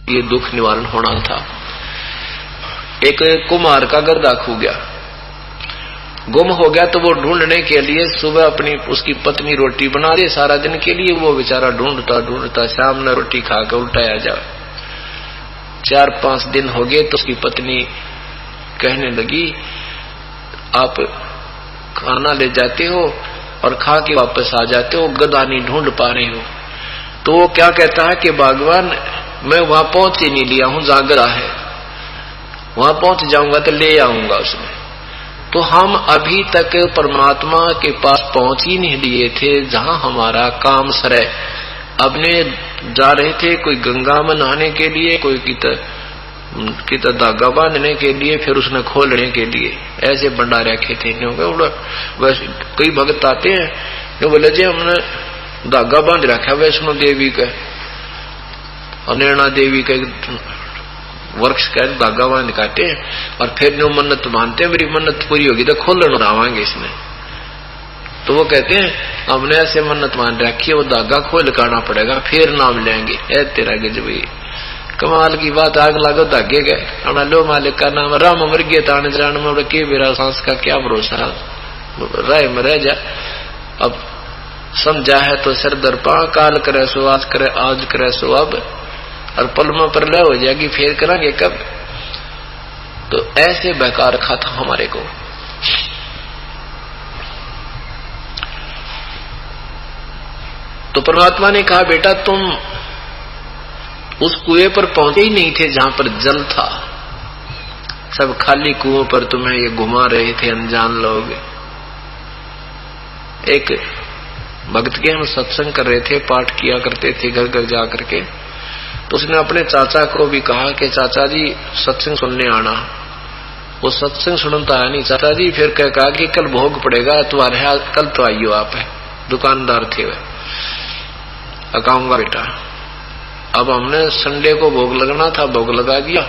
ये दुख निवारण होना था। एक कुम्हार का गधा खो गया, गुम हो गया, तो वो ढूंढने के लिए सुबह अपनी उसकी पत्नी रोटी बना दे सारा दिन के लिए, वो बेचारा ढूंढता ढूंढता शाम में रोटी खा के उल्टाया जाए। 4-5 दिन हो गए तो उसकी पत्नी कहने लगी, आप खाना ले जाते हो और खा के वापस आ जाते हो, गधा नहीं ढूंढ पा रहे हो। तो वो क्या कहता है कि भगवान मैं वहां पहुंच ही नहीं लिया हूं जहां गधा है, वहां पहुंच जाऊंगा तो ले आऊंगा उसमें। तो हम अभी तक परमात्मा के पास पहुंच ही नहीं लिए थे जहां हमारा काम सरे। अपने जा रहे थे कोई गंगा में नहाने के लिए, कोई कित धागा बांधने के लिए, फिर उसने खोलने के लिए, ऐसे भंडारे रखे थे। वैसे कई भक्त आते हैं जो बोले जी हमने धागा बांध रखा वैष्णो देवी का और नैना देवी का वृक्ष का धागा बांध काटे और फिर जो मन्नत मानते हैं मेरी मन्नत पूरी होगी तो खोलन उड़ावांगे इसमें। तो वो कहते हैं हमने ऐसे मन्नत मान रखी है, वो धागा खोल काटना पड़ेगा फिर नाम लेंगे। ऐ तेरा गजब, कमाल की बात, आग लागो धागे गए लो मालिक का नाम राम मर गए ताने जान में के मेरा सांस का क्या भरोसा, राय में रह जा। अब समझा है तो सर दर्पा, काल करे सो आज करे, आज करे सो अब, और पलमा पर लय हो जाएगी फिर करेंगे कब। तो ऐसे बहका रखा था हमारे को। तो परमात्मा ने कहा बेटा तुम उस कुएं पर पहुंचे ही नहीं थे जहां पर जल था, सब खाली कुओं पर तुम्हें ये घुमा रहे थे अनजान लोग। एक भक्त के हम सत्संग कर रहे थे, पाठ किया करते थे घर घर जा करके, तो उसने अपने चाचा को भी कहा कि चाचा जी सत्संग सुनने आना। वो सत्संग सुनता है नहीं चाचा जी, फिर कहा कि कल भोग पड़ेगा तुम्हारे यहाँ, कल तो आइयो आप है। दुकानदार थे वे, अकाऊंगा बेटा। अब हमने संडे को भोग लगना था, भोग लगा दिया,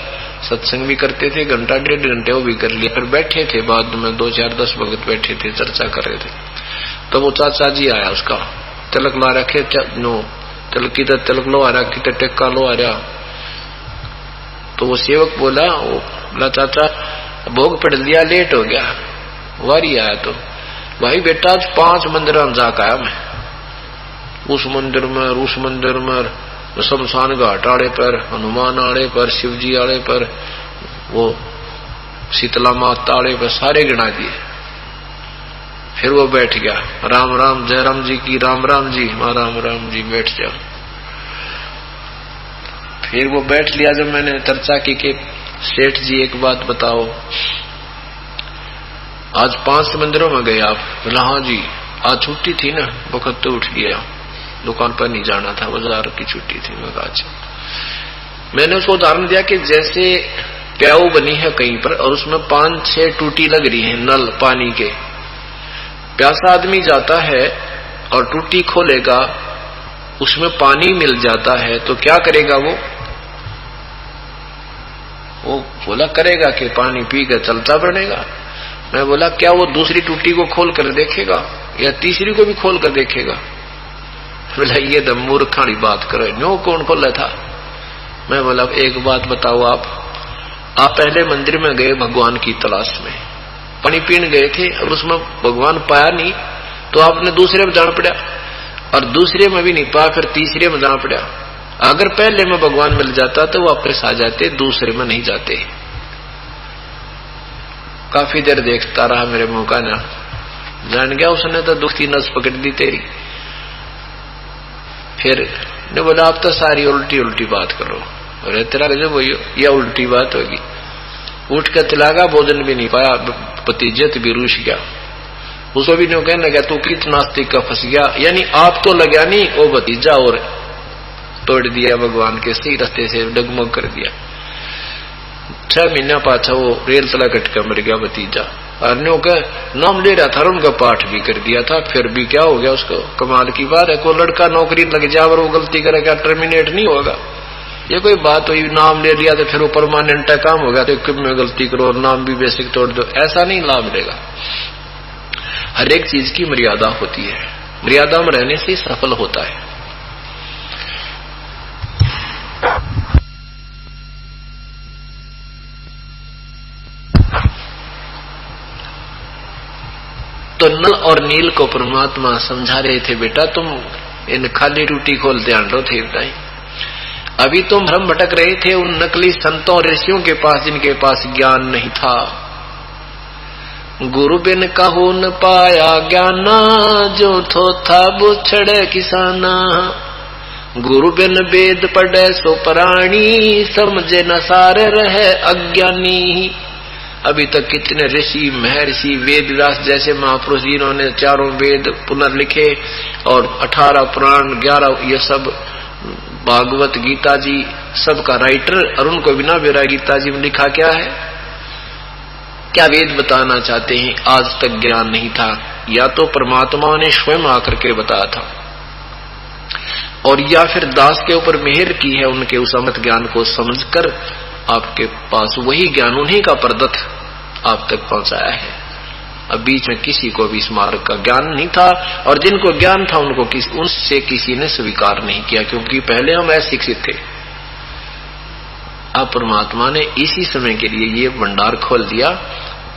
सत्संग भी करते थे, घंटा 1.5 घंटे वो भी कर लिया। फिर बैठे थे बाद में 2-4-10 भगत बैठे थे, चर्चा कर रहे थे। तो वो चाचा जी आया, उसका तिलक ला रखे नो तिलक की तिलक लो आ रहा, की टेक्का लो आ रहा। तो वो सेवक बोला चाचा भोग पड़ लिया, लेट हो गया, वारी आया। तो भाई बेटा आज 5 मंदिर में जाकर आया मैं, उस मंदिर में, उस मंदिर में, शमशान घाट आड़े पर, हनुमान आड़े पर, शिवजी आड़े पर, वो शीतला माता आड़े पर, सारे गिना दिए। फिर वो बैठ गया, राम राम जय राम जी की, राम राम जी, राम राम जी, बैठ जाओ। फिर वो बैठ लिया। जब मैंने चर्चा की कि सेठ जी एक बात बताओ, आज 5 मंदिरों में गए आप? बोला हाँ जी, आज छुट्टी थी ना, वक्त तो उठ गया, दुकान पर नहीं जाना था, बाजार की छुट्टी थी। मैं आज मैंने उसको उदाहरण दिया कि जैसे प्याऊ बनी है कहीं पर और उसमें 5-6 टूटी लग रही है नल पानी के, प्यासा आदमी जाता है और टूटी खोलेगा, उसमें पानी मिल जाता है तो क्या करेगा वो बोला करेगा कि पानी पी कर चलता बनेगा। मैं बोला क्या वो दूसरी टूटी को खोल कर देखेगा या तीसरी को भी खोल कर देखेगा? बोला ये तो मूर्खानी बात करो, न्यो कौन खोला था? मैं बोला एक बात बताओ, आप पहले मंदिर में गए भगवान की तलाश में, पानी पीने गए थे और उसमें भगवान पाया नहीं तो आपने दूसरे में जाना पड़ा, और दूसरे में भी नहीं पाया फिर तीसरे में जाना पड़ा। अगर पहले में भगवान मिल जाता तो वापस आ जाते, दूसरे में नहीं जाते। काफी देर देखता रहा मेरे मुंह का ना, जान गया उसने तो दुख की नस पकड़ दी तेरी। फिर ने बोला आप तो सारी उल्टी उल्टी बात करो। अरे तेरा जो वो यह उल्टी बात होगी। उठ कर तिलागा, भोजन भी नहीं पाया, भतीजत भी रूस गया। उसको भी नहीं कहने लगा तू कित नास्तिक का फंस गया, यानी आप तो लगा नहीं, वो भतीजा और तोड़ दिया भगवान के सही रास्ते से, डगमग कर दिया। 6 महीना पाछा वो रेल तला कटका मर गया भतीजा। अन्यों का नाम ले रहा था और उनका पाठ भी कर दिया था, फिर भी क्या हो गया उसको? कमाल की बात है, कोई लड़का नौकरी लग जाए और वो गलती करे क्या टर्मिनेट नहीं होगा? ये कोई बात हुई? नाम ले लिया तो फिर वो परमानेंट काम हो गया तो क्यों में गलती करो और नाम भी बेसिक तोड़ दो, ऐसा नहीं लाभ मिलेगा। हर एक चीज की मर्यादा होती है, मर्यादा में रहने से सफल होता है। तो नल और नील को परमात्मा समझा रहे थे, बेटा तुम इन खाली टूटी खोल ध्यान दो थे बताई। अभी तुम भ्रम भटक रहे थे उन नकली संतों ऋषियों के पास जिनके पास ज्ञान नहीं था। गुरु बिन कहू न पाया ज्ञाना, जो थो था बुछड़े किसाना। गुरु बिन वेद पढ़े सो प्राणी, समझे न सारे रहे अज्ञानी। अभी तक कितने ऋषि महर्षि वेदव्यास जैसे महापुरुष जिन्होंने चारों वेद पुनर्लिखे और 18 पुराण 11 ये सब भागवत गीता जी सबका राइटर, और उनको बिना बेरा गीता जी में लिखा क्या है, क्या वेद बताना चाहते हैं, आज तक ज्ञान नहीं था। या तो परमात्मा ने स्वयं आकर के बताया था, और या फिर दास के ऊपर मेहर की है उनके उस अमृत ज्ञान को समझकर आपके पास वही ज्ञान उन्हीं का प्रदत्त आप तक पहुंचाया है। अब बीच में किसी को भी इस मार्ग का ज्ञान नहीं था, और जिनको ज्ञान था उनको उनसे किसी ने स्वीकार नहीं किया, क्योंकि पहले हम अशिक्षित थे। अब परमात्मा ने इसी समय के लिए ये भंडार खोल दिया,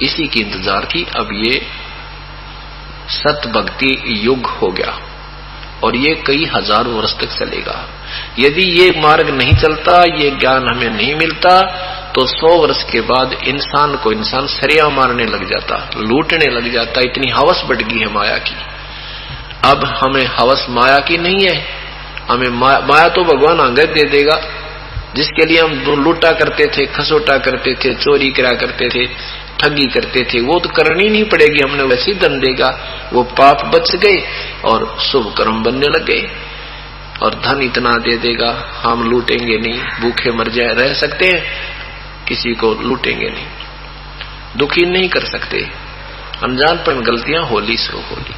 इसी की इंतजार की। अब ये सत भक्ति युग हो गया और ये कई हजारों वर्ष तक चलेगा। यदि ये मार्ग नहीं चलता, ये ज्ञान हमें नहीं मिलता, तो 100 वर्ष के बाद इंसान को इंसान सरिया मारने लग जाता, लूटने लग जाता। इतनी हवस बढ़ गई है माया की। अब हमें हवस माया की नहीं है, हमें माया तो भगवान अंगत दे देगा। जिसके लिए हम लूटा करते थे, खसोटा करते थे, चोरी करा करते थे, ठगी करते थे, वो तो करनी नहीं पड़ेगी, हमने वैसे ही दंड देगा। वो पाप बच गए और शुभ कर्म बनने लग गए, और धन इतना दे देगा हम लूटेंगे नहीं, भूखे मर जाए रह सकते हैं, किसी को लूटेंगे नहीं, दुखी नहीं कर सकते। अनजानपन गलतियां होली सो होली,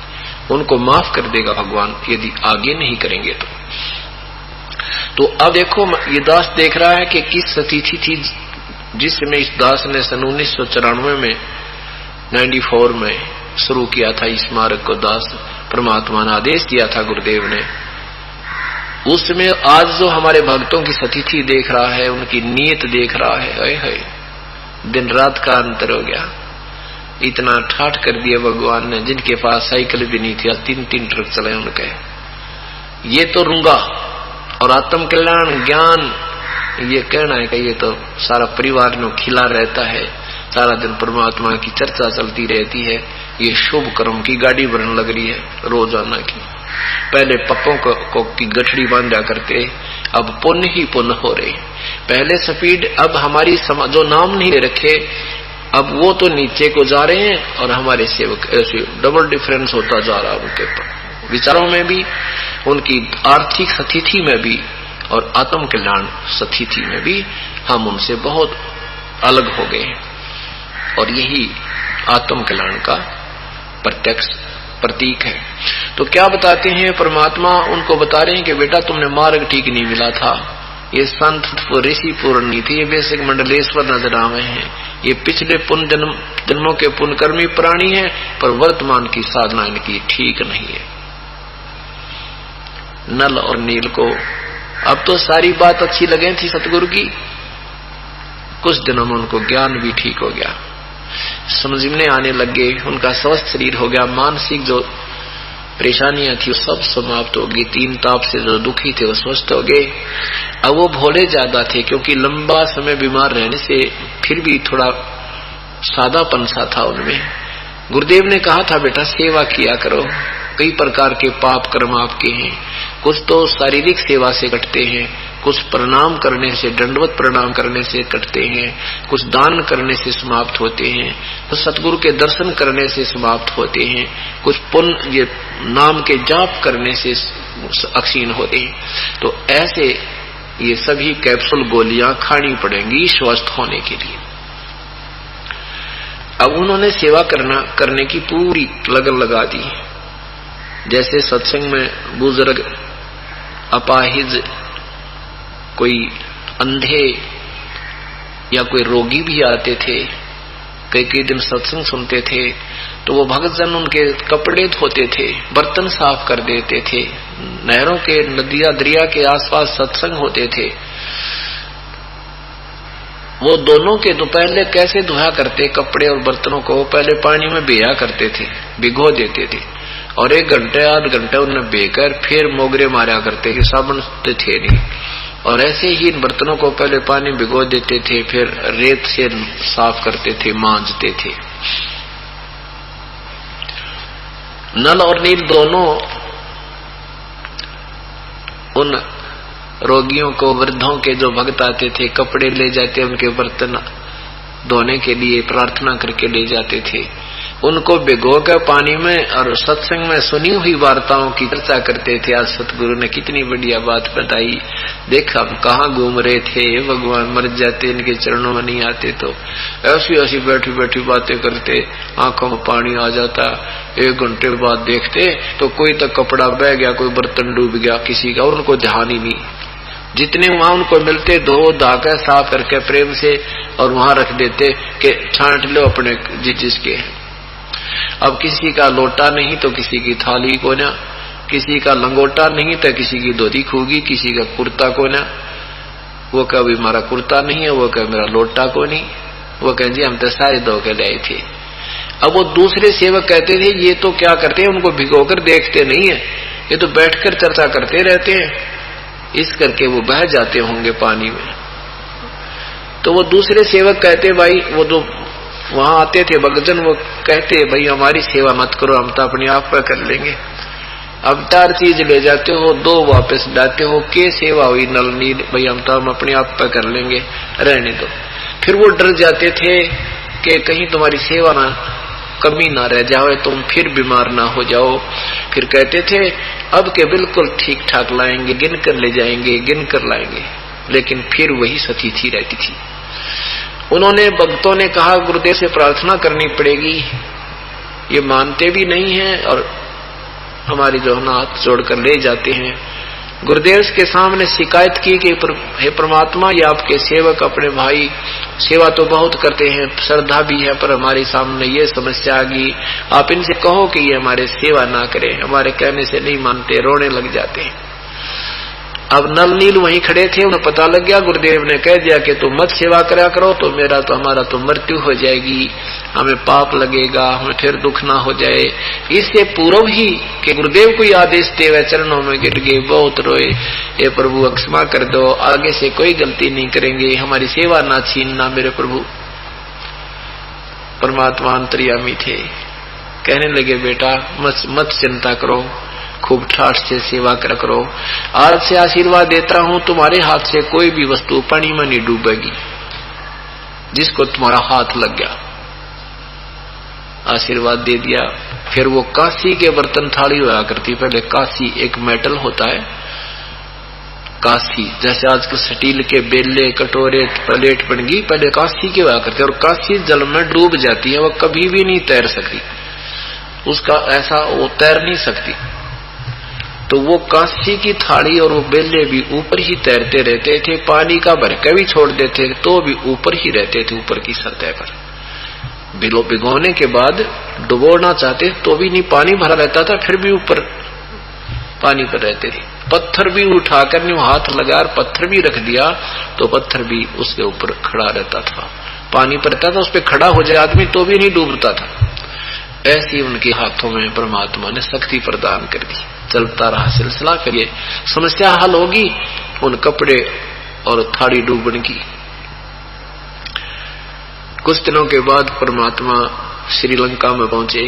उनको माफ कर देगा भगवान यदि आगे नहीं करेंगे तो अब देखो ये दास देख रहा है कि किस तिथि थी जिसमें इस दास ने सन 1994 में 94 में शुरू किया था इस मार्ग को। दास परमात्मा ने आदेश दिया था गुरुदेव ने। उसमें आज जो हमारे भक्तों की सतिथि देख रहा है, उनकी नीयत देख रहा है, दिन रात का अंतर हो गया। इतना ठाठ कर दिया भगवान ने, जिनके पास साइकिल भी नहीं थी 3-3 ट्रक चले उनके। ये तो रूंगा और आत्म कल्याण ज्ञान ये कहना है कि ये तो सारा परिवार में खिला रहता है, सारा दिन परमात्मा की चर्चा चलती रहती है। ये शुभ कर्म की गाड़ी बनने लग रही है रोजाना की। पहले पप्पों को की गठड़ी बांधा करते, अब पुण्य ही पुण्य हो रहे। पहले स्पीड, अब हमारी जो नाम नहीं रखे अब वो तो नीचे को जा रहे हैं, और हमारे सेवक ऐसे डबल डिफरेंस होता जा रहा है उनके विचारों में भी, उनकी आर्थिक स्थिति में भी, और आत्म कल्याण स्थिति में भी हम उनसे बहुत अलग हो गए। और यही आत्म कल्याण का प्रत्यक्ष प्रतीक है। तो क्या बताते हैं परमात्मा, उनको बता रहे हैं कि बेटा तुमने मार्ग ठीक नहीं मिला था। ये संत ऋषि पूर्ण नहीं थे, ये बेसिक मंडलेश्वर नजर आवे हैं। ये पिछले पुण्य जन्मों के पुण्यकर्मी प्राणी हैं, पर वर्तमान की साधना इनकी ठीक नहीं है। नल और नील को अब तो सारी बात अच्छी लगे थी सतगुरु की, कुछ दिनों में उनको ज्ञान भी ठीक हो गया, समझ में आने लग गए, उनका स्वस्थ शरीर हो गया, मानसिक जो परेशानियां थी वो सब समाप्त हो गई, 3 ताप से जो दुखी थे वो स्वस्थ हो गए। अब वो भोले ज्यादा थे, क्योंकि लंबा समय बीमार रहने से फिर भी थोड़ा सादापन सा था उनमें। गुरुदेव ने कहा था बेटा सेवा किया करो, कई प्रकार के पाप कर्म आपके हैं, कुछ तो शारीरिक सेवा से कटते हैं, कुछ प्रणाम करने से, दंडवत प्रणाम करने से कटते हैं, कुछ दान करने से समाप्त होते हैं, कुछ सतगुरु के दर्शन करने से समाप्त होते हैं, कुछ पुण्य ये नाम के जाप करने से अक्षीण होते हैं। तो ऐसे ये सभी कैप्सूल गोलियां खानी पड़ेंगी स्वस्थ होने के लिए। अब उन्होंने सेवा करने की पूरी लगन लगा दी। जैसे सत्संग में बुजुर्ग, अपाहिज, कोई अंधे या कोई रोगी भी आते थे, कई दिन सत्संग सुनते थे, तो वो भक्तजन उनके कपड़े धोते थे, बर्तन साफ कर देते थे। नहरों के, नदिया दरिया के आसपास सत्संग होते थे, वो दोनों के तो पहले कैसे धोया करते कपड़े और बर्तनों को, पहले पानी में भिगा करते थे, भिगो देते थे, और 1 घंटे आध घंटे उन्हें बेकर फिर मोगरे मारा करते थे, साबुन तो थे नहीं। और ऐसे ही इन बर्तनों को पहले पानी भिगो देते थे, फिर रेत से साफ करते थे, मांजते थे। नल और नील दोनों उन रोगियों को, वृद्धों के जो भक्त आते थे, कपड़े ले जाते, उनके बर्तन धोने के लिए प्रार्थना करके ले जाते थे, उनको भिगो कर पानी में और सत्संग में सुनी हुई वार्ताओं की चर्चा करते थे। आज सतगुरु ने कितनी बढ़िया बात बताई, देख हम कहाँ घूम रहे थे, भगवान मर जाते, इनके चरणों में नहीं आते तो ऐसी ऐसी बैठी बैठी बातें करते, आंखों में पानी आ जाता। 1 घंटे बाद देखते तो कोई तो कपड़ा बह गया, कोई बर्तन डूब गया किसी का, और उनको ध्यान ही नहीं। जितने वहां उनको मिलते धो धाकर साफ करके प्रेम से और वहां रख देते कि छांट लो अपने जिसके। अब किसी का लोटा नहीं तो किसी की थाली कोना, किसी का लंगोटा नहीं तो किसी की धोती खूगी, किसी का कुर्ता कोना। वो कभी हमारा कुर्ता नहीं है, वो कह मेरा लोटा को नहीं, वो कह जी हम तो सारे धो के लाए थे। अब वो दूसरे सेवक कहते थे ये तो क्या करते हैं, उनको भिगोकर देखते नहीं है, ये तो बैठकर चर्चा करते रहते हैं, इस करके वो बह जाते होंगे पानी में। तो वो दूसरे सेवक कहते भाई, वो तो वहां आते थे भक्तजन, वो कहते भाई हमारी सेवा मत करो, हम तो अपने आप पर कर लेंगे। अब 4 चीज ले जाते हो, 2 वापस लाते हो, के सेवा हुई नल नील, भाई हम तो हम अपने आप पर कर लेंगे, रहने दो। फिर वो डर जाते थे कि कहीं तुम्हारी सेवा ना कमी ना रह जाओ, तुम फिर बीमार ना हो जाओ। फिर कहते थे अब के बिल्कुल ठीक ठाक लाएंगे, गिन कर ले जाएंगे, गिन कर लाएंगे, लेकिन फिर वही सतीथी रहती थी। उन्होंने भक्तों ने कहा गुरुदेव से प्रार्थना करनी पड़ेगी, ये मानते भी नहीं है और हमारी जो हाथ जोड़कर ले जाते हैं। गुरुदेव के सामने शिकायत की कि हे परमात्मा, ये आपके सेवक अपने भाई सेवा तो बहुत करते हैं, श्रद्धा भी है, पर हमारे सामने ये समस्या आ गई, आप इनसे कहो कि ये हमारे सेवा ना करें। हमारे कहने से नहीं मानते, रोने लग जाते हैं। अब नल नील वहीं खड़े थे, उन्हें पता लग गया, गुरुदेव ने कह दिया कि तुम मत सेवा करा करो तो हमारा तो मृत्यु हो जाएगी, हमें पाप लगेगा, हमें फिर दुख ना हो जाए। इससे पूर्व ही कि गुरुदेव को आदेश देवे, चरणों में गिर गए, बहुत रोए, ये प्रभु क्षमा कर दो, आगे से कोई गलती नहीं करेंगे, हमारी सेवा ना छीनना मेरे प्रभु। परमात्मा अंतर्यामी थे, कहने लगे बेटा मत चिंता करो, खूब ठाठ से सेवा करो, आज से आशीर्वाद देता हूं तुम्हारे हाथ से कोई भी वस्तु पानी में नहीं डूबेगी जिसको तुम्हारा हाथ लग गया। आशीर्वाद दे दिया। फिर वो कांसी के बर्तन थाली हुआ करती, पहले कांसी एक मेटल होता है, कांसी जैसे आज के स्टील के बेले कटोरे प्लेट बन गई, पहले कांसी के हुआ करते, और कांसी जल में डूब जाती है, वो कभी भी नहीं तैर सकती, उसका ऐसा वो तैर नहीं सकती। तो वो कांसी की थाली और वो बेले भी ऊपर ही तैरते रहते थे, पानी का भरका भी छोड़ देते तो भी ऊपर ही रहते थे, ऊपर की सतह पर। भिगोने के बाद डुबोना चाहते तो भी नहीं, पानी भरा रहता था, फिर भी ऊपर पानी पर रहते थे। पत्थर भी उठाकर नहीं हाथ लगा और पत्थर भी रख दिया तो पत्थर भी उसके ऊपर खड़ा रहता था, पानी पर रहता था, उस पर खड़ा हो जाए आदमी तो भी नहीं डूबता था। ऐसी उनके हाथों में परमात्मा ने शक्ति प्रदान कर दी। चलता रहा सिलसिला, फिर ये समस्या हल होगी उन कपड़े और थाली डूबने की। कुछ दिनों के बाद परमात्मा श्रीलंका में पहुंचे।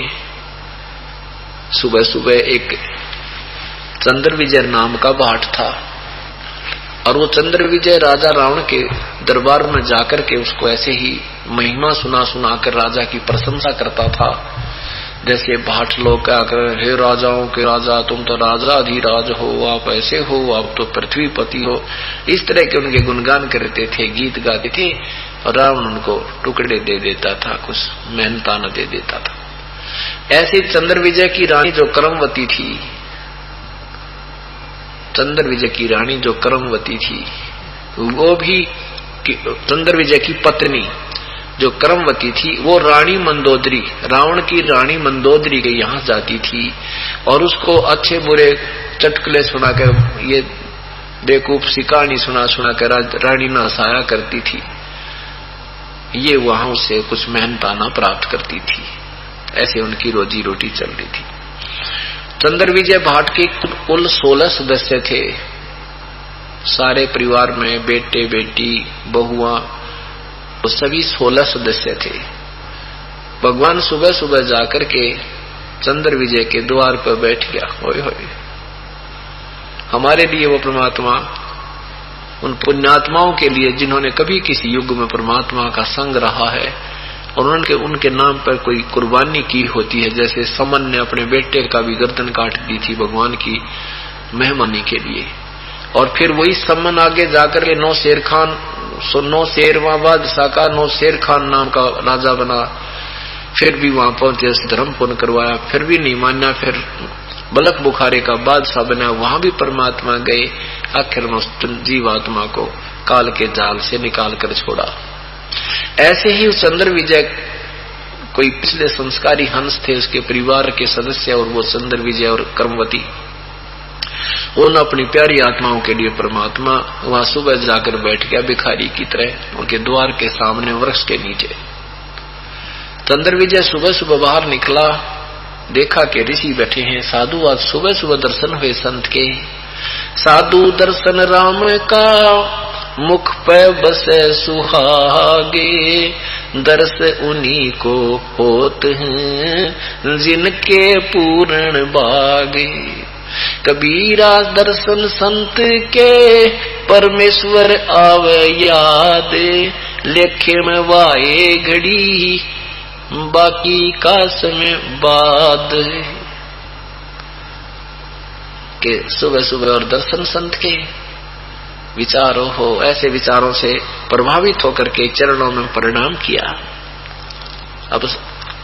सुबह सुबह एक चंद्र विजय नाम का भाट था, और वो चंद्र विजय राजा रावण के दरबार में जाकर के उसको ऐसे ही महिमा सुना कर राजा की प्रशंसा करता था। जैसे भाट लोग क्या कर, हे राजाओं के राजा, तुम तो राजाधिराज हो, आप ऐसे हो, आप तो पृथ्वीपति हो, इस तरह के उनके गुणगान करते थे, गीत गाते थे, और रावण उनको टुकड़े दे देता था, कुछ मेहनता न दे देता था। ऐसे चंद्र विजय की रानी जो करमवती थी, चंद्र विजय की रानी जो करमवती थी, वो भी चंद्र विजय की पत्नी जो करमवती थी, वो रानी मंदोदरी, रावण की रानी मंदोदरी के यहाँ जाती थी, और उसको अच्छे बुरे चटकले सुनाकर, ये बेवकूफ सी कहानी सुना कर रानी ना हंसाया करती थी। ये वहां से कुछ मेहनताना प्राप्त करती थी। ऐसे उनकी रोजी रोटी चल रही थी। चंद्र विजय भाट के कुल 16 सदस्य थे। सारे परिवार में बेटे बेटी बहुआ तो सभी 16 सदस्य थे। भगवान सुबह सुबह जाकर के चंद्र विजय के द्वार पर बैठ गया। होय होय, हमारे लिए वो परमात्मा उन पुण्यात्माओं के लिए जिन्होंने कभी किसी युग में परमात्मा का संग रहा है और उनके नाम पर कोई कुर्बानी की होती है, जैसे समन ने अपने बेटे का भी गर्दन काट दी थी भगवान की मेहमानी के लिए। और फिर वही समन आगे जाकर के 9 शेरवां बादशाह का 9 शेर खान नाम का राजा बना। फिर भी वहां पहुंचे, धर्म पूर्ण करवाया, फिर भी नहीं माना। फिर बलक बुखारे का बादशाह बना, वहां भी परमात्मा गए। आखिर में उस जीवात्मा को काल के जाल से निकाल कर छोड़ा। ऐसे ही उस चंद्र विजय कोई पिछले संस्कारी हंस थे, उसके परिवार के सदस्य, और वो चंद्र विजय और कर्मवती उन अपनी प्यारी आत्माओं के लिए परमात्मा वहां सुबह जाकर बैठ गया भिखारी की तरह उनके द्वार के सामने वृक्ष के नीचे। चंद्र विजय सुबह सुबह बाहर निकला, देखा कि ऋषि बैठे हैं, साधु। आज सुबह सुबह दर्शन हुए संत के। साधु दर्शन राम का मुख पे बसे सुहागे, दर्श उन्हीं को होत हैं जिनके पूर्ण बागे। कबीरा दर्शन संत के परमेश्वर आवे याद, लेखे में वाए घड़ी बाकी का समय बाद। के सुबह सुबह और दर्शन संत के विचारों हो, ऐसे विचारों से प्रभावित होकर के चरणों में प्रणाम किया। अब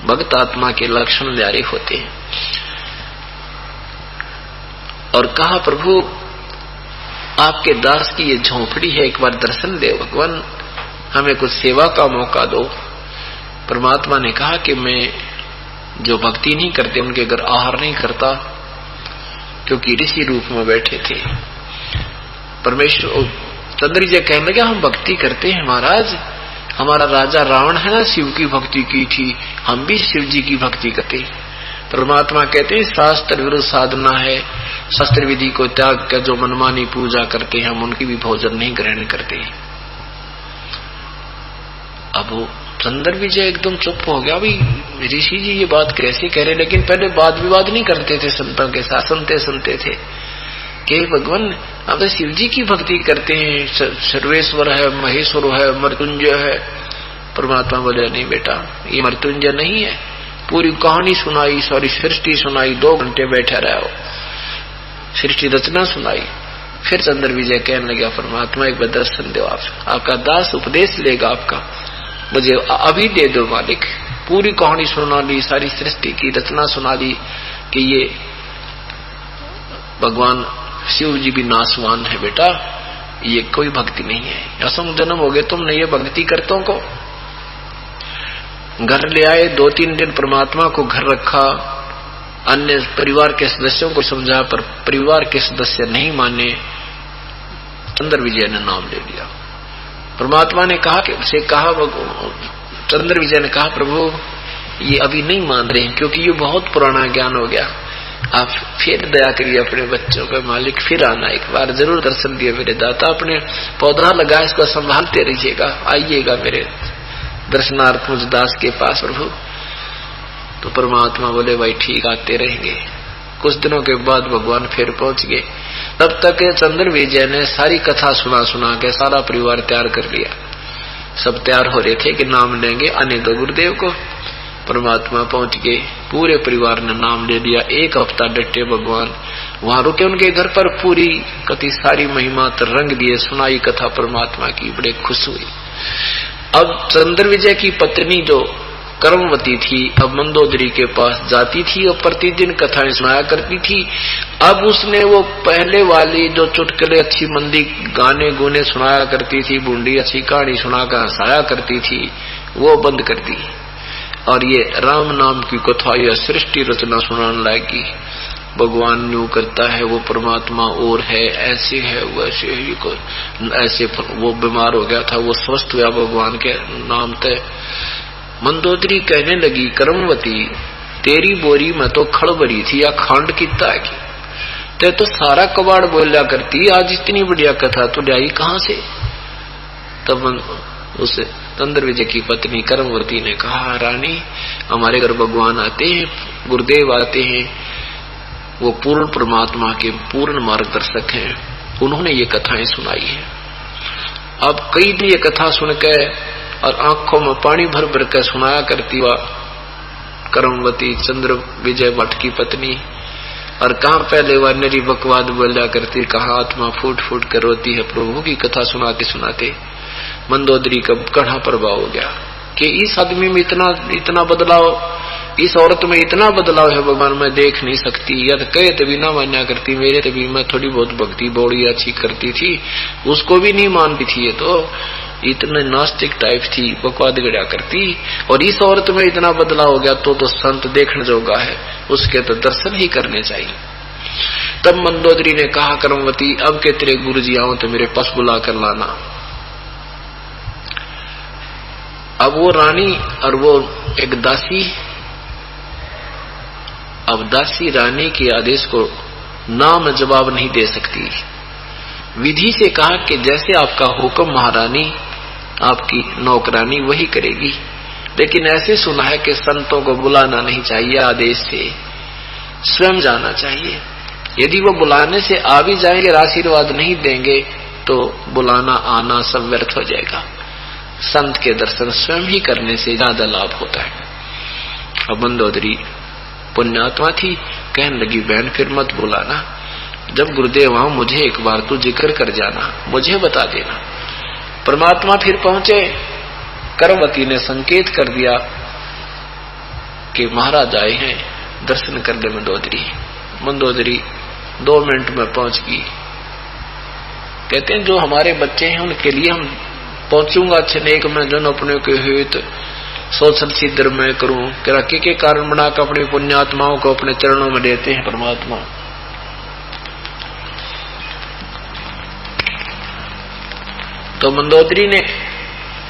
भक्त आत्मा के लक्षण जारी होते हैं और कहा, प्रभु आपके दास की ये झोंपड़ी है, एक बार दर्शन दे भगवान, हमें कुछ सेवा का मौका दो। परमात्मा ने कहा कि मैं जो भक्ति नहीं करते उनके घर आहार नहीं करता, क्योंकि ऋषि रूप में बैठे थे। परमेश्वर चंद्र जी कहने लगे, हम भक्ति करते हैं महाराज, हमारा राजा रावण है ना, शिव की भक्ति की थी, हम भी शिव जी की भक्ति करते। परमात्मा कहते हैं शास्त्र विरुद्ध साधना है, शास्त्र विधि को त्याग कर जो मनमानी पूजा करते हैं हम उनकी भी भोजन नहीं ग्रहण करते। अब चंद्र विजय एकदम चुप हो गया, भाई ऋषि जी ये बात कैसे कह रहे, लेकिन पहले वाद विवाद नहीं करते थे संतों के साथ, सुनते थे कि भगवान हम तो शिव जी की भक्ति करते हैं, सर्वेश्वर है, महेश्वर है, मृत्युंजय है। परमात्मा बोले, नहीं बेटा ये मृत्युंजय नहीं है। पूरी कहानी सुनाई, सारी सृष्टि सुनाई, 2 घंटे बैठे रहे, सृष्टि रचना सुनाई। फिर चंद्र विजय कहने लगा, परमात्मा एक बार दर्शन दो, आपका दास उपदेश लेगा आपका, मुझे अभी दे दो मालिक। पूरी कहानी सुना ली, सारी सृष्टि की रचना सुना दी कि ये भगवान शिव जी भी नासवान है बेटा, ये कोई भक्ति नहीं है, असंग जन्म हो गए तुमने ये भक्ति करतों को। घर ले आए, 2-3 दिन परमात्मा को घर रखा, अन्य परिवार के सदस्यों को समझा, पर परिवार के सदस्य नहीं माने। चंद्र विजय ने नाम ले लिया। परमात्मा ने कहा कि उसे कहा, चंद्र विजय ने कहा, प्रभु ये अभी नहीं मान रहे हैं क्योंकि ये बहुत पुराना ज्ञान हो गया, आप फिर दया करिए अपने बच्चों पे मालिक, फिर आना, एक बार जरूर दर्शन दिए मेरे दाता, अपने पौधा लगा इसको संभालते रहिएगा, आइएगा मेरे दर्शनार्थ मुझ दास के पास प्रभु। तो परमात्मा बोले, भाई ठीक, आते रहेंगे। कुछ दिनों के बाद भगवान फिर पहुंच गए। तब तक चंद्र विजय ने सारी कथा सुना के सारा परिवार तैयार कर लिया। सब तैयार हो रहे थे कि नाम लेंगे, आने दो गुरुदेव को। परमात्मा पहुंच गए, पूरे परिवार ने नाम ले लिया। 1 हफ्ता डटे भगवान वहां रुके उनके घर पर, पूरी कति सारी महिमा रंग दिए, सुनाई कथा परमात्मा की, बड़े खुश हुई। अब चंद्र विजय की पत्नी जो कर्मवती थी, अब मंदोदरी के पास जाती थी और प्रतिदिन कथाएं सुनाया करती थी। अब उसने वो पहले वाली जो चुटकुले अच्छी मंदी गाने गुने सुनाया करती थी, बूंदी अच्छी कहानी सुनाकर हंसाया करती थी, वो बंद कर दी और ये राम नाम की कथा या सृष्टि रचना सुनाने लगी। भगवान न्यू करता है, वो परमात्मा और है, ऐसे है वैसे है, ऐसे वो बीमार हो गया था, वो स्वस्थ हुआ भगवान के नाम ते। मंदोदरी कहने लगी, कर्मवती तेरी बोरी में तो खड़ भरी थी या खांड कितना है ते तो सारा कबाड़ बोलिया करती, आज इतनी बढ़िया कथा तो लाई कहां से। तब उस तंद्र विजय की पत्नी कर्मवती ने कहा, रानी हमारे घर भगवान आते हैं, गुरुदेव आते हैं, वो पूर्ण परमात्मा के पूर्ण मार्गदर्शक हैं, उन्होंने ये कथाएं सुनाई है। अब कई दिन ये कथा सुनकर और आंखों में पानी भर भर कर सुनाया करती वह कर्मवती चंद्र विजय भट्ट की पत्नी, और कहां पहले वह नरी बकवाद बोला करती, कहां आत्मा फूट फूट कर रोती है प्रभु की कथा सुनाते सुनाते। मंदोदरी का कड़ा प्रभाव हो गया कि इस आदमी में इतना बदलाव, इस औरत में इतना बदलाव है भगवान मैं देख नहीं सकती। यद कहे तभी ना मान्या करती, मेरे तभी मैं थोड़ी बहुत भक्ति बौड़ी अच्छी करती थी, उसको भी नहीं मानती थी, ये तो इतने नास्तिक टाइप थी, बकवाद गड़ा करती। और इस औरत में इतना बदलाव हो गया तो संत देखने जोगा है, उसके तो दर्शन ही करने चाहिए। तब मंदोदरी ने कहा, कर्मवती अब के तेरे गुरु जी आओ तो मेरे पास बुला कर लाना। अब वो रानी और वो एक दासी, अब दासी रानी के आदेश को ना में जवाब नहीं दे सकती। विधि से कहा कि जैसे आपका हुक्म महारानी, आपकी नौकरानी वही करेगी, लेकिन ऐसे सुना है कि संतों को बुलाना नहीं चाहिए, आदेश से स्वयं जाना चाहिए। यदि वो बुलाने से आ भी जाएंगे, आशीर्वाद नहीं देंगे तो बुलाना आना सब व्यर्थ हो जाएगा। संत के दर्शन स्वयं ही करने से ज्यादा लाभ होता है। अब मंदोदरी पुण्यात्मा थी, कहने लगी, बहन फिर मत बुलाना, जब गुरुदेव आओ मुझे एक बार तू जिक्र कर जाना, मुझे बता देना। परमात्मा फिर पहुंचे, कर्मवती ने संकेत कर दिया कि महाराज आए हैं, दर्शन कर ले मंदोदरी। मंदोदरी 2 मिनट में पहुंच गई। कहते हैं जो हमारे बच्चे हैं उनके लिए हम पहुंचूंगा अच्छे नेक में, जन अपने के हित सोचल सिद्ध में करूं, के कारण बनाकर अपनी पुण्यात्माओं को अपने चरणों में देते हैं परमात्मा। तो मंदोदरी ने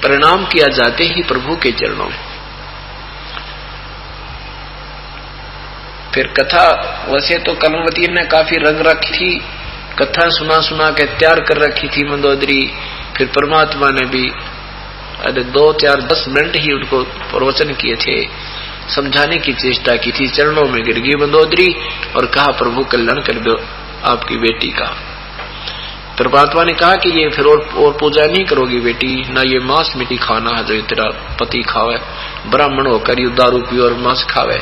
प्रणाम किया जाते ही प्रभु के चरणों में। फिर कथा वैसे तो कर्मवती ने काफी रंग रखी थी, कथा सुना सुना के तैयार कर रखी थी मंदोदरी। फिर परमात्मा ने भी 2-4-10 मिनट ही उनको प्रवचन किए थे, समझाने की चेष्टा की थी। चरणों में गिर गई मंदोदरी और कहा, प्रभु कल्याण कर दो आपकी बेटी का। परमात्मा ने कहा कि ये फिर और पूजा नहीं करोगी बेटी, ना ये मांस मिट्टी खाना है जो तेरा पति खावे, ब्राह्मण होकर ये दारू पी और मांस खावे,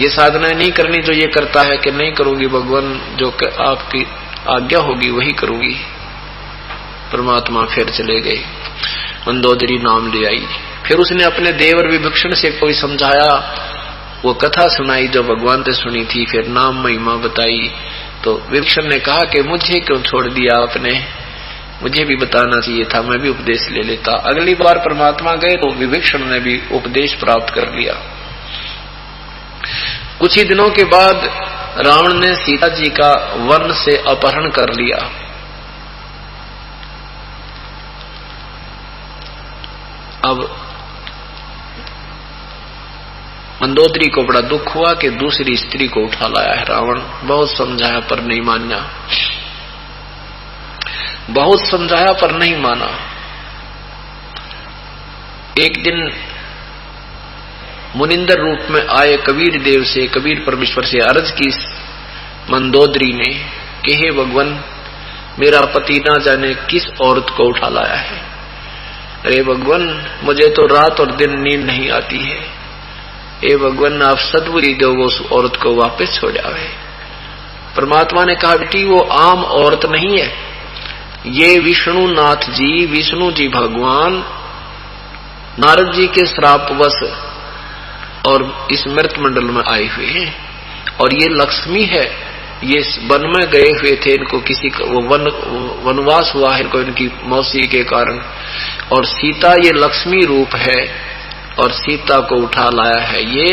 ये साधना नहीं करनी जो ये करता है कि नहीं करूंगी, भगवान जो आपकी आज्ञा होगी वही करूंगी। परमात्मा फिर चले गए। मंदोदरी नाम ले आई। फिर उसने अपने देवर विभीषण से कोई समझाया, वो कथा सुनाई जो भगवान से सुनी थी, फिर नाम महिमा बताई। तो विभीषण ने कहा कि मुझे क्यों छोड़ दिया आपने, मुझे भी बताना चाहिए था, मैं भी उपदेश ले लेता। अगली बार परमात्मा गए तो विभीषण ने भी उपदेश प्राप्त कर लिया। कुछ ही दिनों के बाद रावण ने सीता जी का वन से अपहरण कर लिया। अब मंदोदरी को बड़ा दुख हुआ कि दूसरी स्त्री को उठा लाया है रावण। बहुत समझाया पर नहीं माना, बहुत समझाया पर नहीं माना। एक दिन मुनिंदर रूप में आए कबीर देव से, कबीर परमेश्वर से अर्ज की मंदोदरी ने कि हे भगवान, मेरा पति ना जाने किस औरत को उठा लाया है। अरे भगवान, मुझे तो रात और दिन नींद नहीं आती है। हे भगवान, आप सद्बुद्धि दो, वो उस औरत को वापस छोड़ आवे। परमात्मा ने कहा, बेटी वो आम औरत नहीं है, ये विष्णु नाथ जी, विष्णु जी भगवान नारद जी के श्रापवश और इस मृत मंडल में आए हुए हैं। और ये लक्ष्मी है, ये वन में गए हुए थे, इनको किसी वो वनवास हुआ है इनको इनकी मौसी के कारण। और सीता ये लक्ष्मी रूप है और सीता को उठा लाया है। ये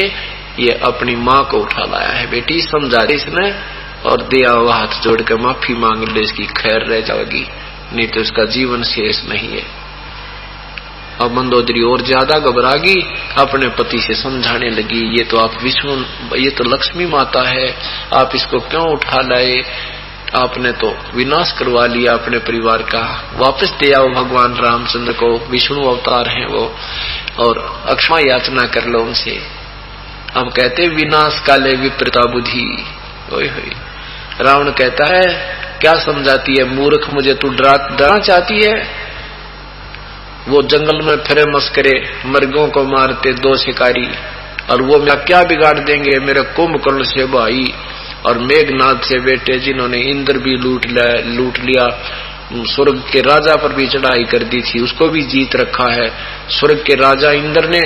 ये अपनी माँ को उठा लाया है। बेटी समझा दे इसने और दिया हुआ हाथ जोड़कर माफी मांग ले, इसकी खैर रह जाएगी, नहीं तो इसका जीवन शेष नहीं है। अब मंदोदरी और ज्यादा घबरागी, अपने पति से समझाने लगी, ये तो आप विष्णु, ये तो लक्ष्मी माता है, आप इसको क्यों उठा लाए, आपने तो विनाश करवा लिया अपने परिवार का, वापस दे आओ भगवान रामचंद्र को, विष्णु अवतार हैं वो, और अक्षमा याचना कर लो उनसे। अब कहते विनाश काले विप्रता बुद्धि। ओए होए, रावण कहता है क्या समझाती है मूर्ख, मुझे तू डराना चाहती है। वो जंगल में फिरे मस्करे, मर्गों को मारते 2 शिकारी, और वो मेरा क्या बिगाड़ देंगे, मेरे कुंभकर्ण से भाई और मेघनाथ से बेटे, जिन्होंने इंद्र भी लूट लिया, स्वर्ग के राजा पर भी चढ़ाई कर दी थी, उसको भी जीत रखा है। स्वर्ग के राजा इंद्र ने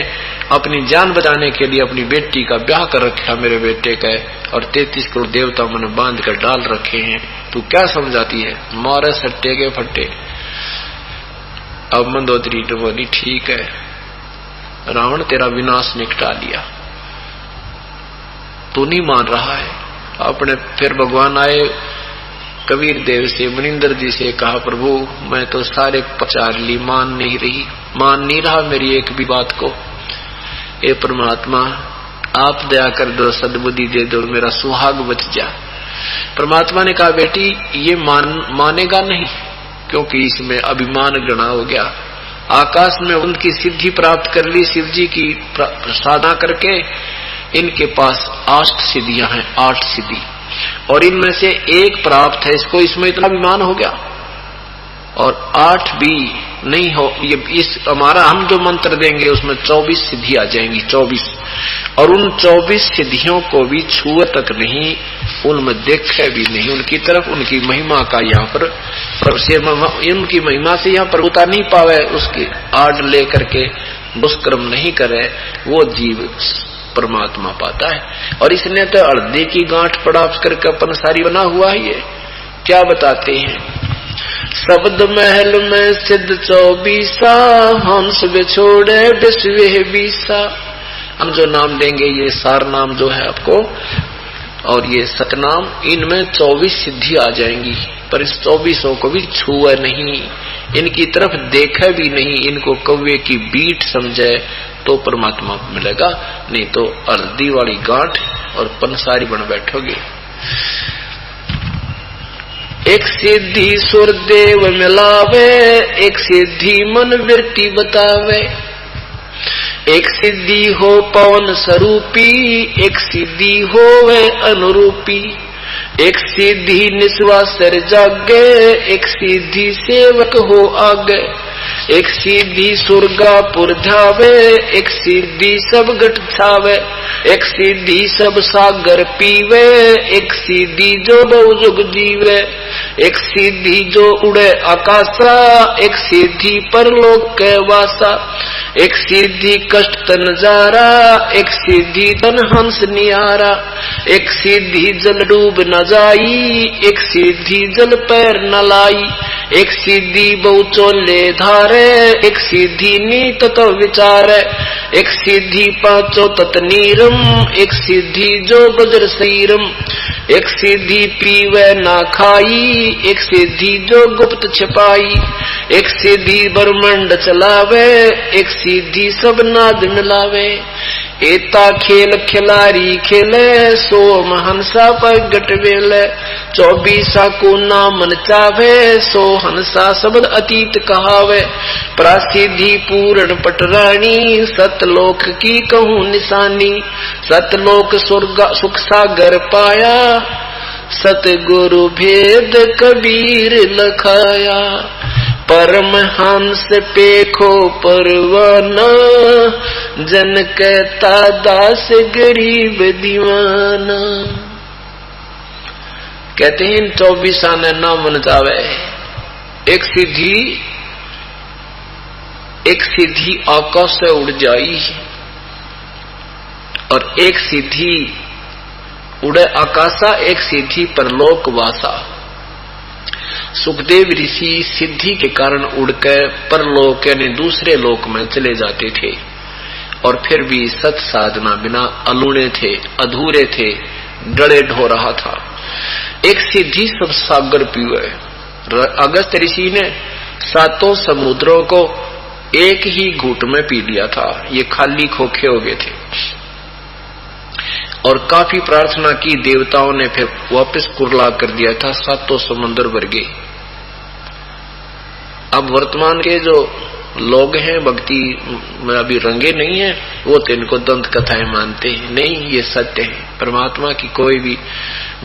अपनी जान बचाने के लिए अपनी बेटी का ब्याह कर रखा मेरे बेटे का, और 33 करोड़ देवता मैंने बांध कर डाल रखे हैं, तू क्या समझाती है, मारे सट्टे के फट्टे। अब मंदोदरी तो बोली ठीक है, रावण तेरा विनाश निपटा लिया, तू नहीं मान रहा है। अपने फिर भगवान आए कबीर देव से, मनिंदर जी से कहा प्रभु मैं तो सारे पचार ली, मान नहीं रहा मेरी एक भी बात को, ए परमात्मा आप दया कर दो, सद्बुद्धि दे दो, मेरा सुहाग बच जा। परमात्मा ने कहा बेटी ये मानेगा नहीं, क्योंकि इसमें अभिमान गणा हो गया। आकाश में उनकी सिद्धि प्राप्त कर ली, शिव जी की साधना करके, इनके पास 8 सिद्धियां हैं, 8 सिद्धि, और इनमें से एक प्राप्त है इसको, इसमें इतना अभिमान हो गया, और 8 भी नहीं हो, ये इस हमारा हम जो मंत्र देंगे उसमें 24 सिद्धि आ जाएंगी, 24, और उन 24 सिद्धियों को भी छुए तक नहीं, उनमें देखे भी नहीं उनकी तरफ, उनकी महिमा का यहाँ पर उनकी महिमा से यहाँ प्रभुता नहीं पावे, उसकी आड़ लेकर के दुष्कर्म नहीं करे, वो जीव परमात्मा पाता है। और इसने तो हल्दी की गांठ पड़ाप करके अपन सारी बना हुआ है। ये क्या बताते हैं, शब्द महल में सिद्ध 24, हंस बिछोड़े विश्व बीसा। हम जो नाम देंगे ये सार नाम जो है आपको, और ये सतनाम, इनमें 24 सिद्धि आ जाएंगी, पर इस 24 को भी छुआ नहीं, इनकी तरफ देखा भी नहीं, इनको कौवे की बीट समझे तो परमात्मा मिलेगा, नहीं तो हल्दी वाली गांठ और पंसारी बन बैठोगे। एक सिद्धि सुरदेव मिलावे, एक सिद्धि मन वृत्ति बतावे, एक सिद्धि हो पवन स्वरूपी, एक सिद्धि हो वे अनुरूपी, एक सिद्धि निस्वासर जागे, एक सिद्धि सेवक हो आगे, एक सिद्धि सुरगापुर ध्यावे, एक सिद्धि सब घट छावे, एक सिद्धि सब सागर पीवे, एक सिद्धि जो बहुजुग जीवे, एक सिद्धि जो उड़े आकाशा, एक सिद्धि परलोक के वासा, एक सिद्धि कष्ट तन जारा, एक सिद्धि तन हंस नियारा, एक सिद्धि जल डूब न जाई, एक सिद्धि जल पैर न लाई, एक सिद्धि बहु चोले धारे, एक सिद्धि नीत तो विचारे, एक सिद्धि पांचों तत् नीरम, एक सिद्धि जो बज्र शरीरम, एक सिद्धि पीवे ना खाई, एक सिद्धि जो गुप्त छिपाई, एक सिद्धि ब्रह्मांड चलावे, एक सिद्धि सब नाद मिलावे, एता खेल खिलारी खेले, सो हंसा पर गटवेले, 24 को नामन चावे, सो हंसा शब्द अतीत कहावे, प्रसिद्धि पूर्ण पटरानी, सतलोक की कहूँ निशानी, सतलोक स्वर्ग सुख सागर पाया, सतगुरु भेद कबीर लखाया, परमहंस पेखो परवाना, जन कहता दास गरीब दीवाना। कहते हैं 24 ने ना मन जावे, एक सिद्धि आकाश से उड़ जाई, और एक सिद्धि उड़े आकाशा, एक सिद्धि परलोक वासा। सुखदेव ऋषि सिद्धि के कारण उड़कर परलोक यानी दूसरे लोक में चले जाते थे, और फिर भी सत साधना बिना अलूणे थे, अधूरे थे, डरे ढो रहा था। एक सिद्धि सब सागर पीवे। अगस्त ऋषि ने 7 समुद्रों को एक ही घूंट में पी लिया था, ये खाली खोखे हो गए थे। और काफी प्रार्थना की, देवताओं ने फिर वापस कुरला कर दिया था, 7 समुद्र भर गए। अब वर्तमान के जो लोग हैं भक्ति में अभी रंगे नहीं है, वो तो इनको दंत कथाएं मानते हैं। नहीं, ये सत्य है। परमात्मा की कोई भी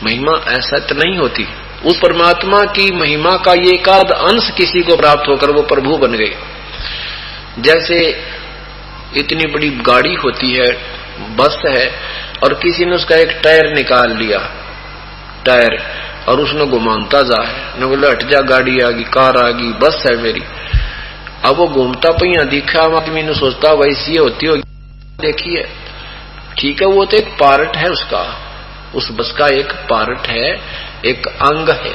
महिमा असत्य नहीं होती। उस परमात्मा की महिमा का ये एकाध अंश किसी को प्राप्त होकर वो प्रभु बन गए। जैसे इतनी बड़ी गाड़ी होती है, बस है, और किसी ने उसका एक टायर निकाल लिया, टायर, और उसने घुमाता जा है, न बोले हट जा, गाड़ी आ गई, कार आ गई, बस है मेरी। अब वो घूमता पहिया दिखा, आदमी ने सोचता वैसी होती होगी, देखिए ठीक है, वो तो एक पार्ट है उसका, उस बस का एक पार्ट है, एक अंग है।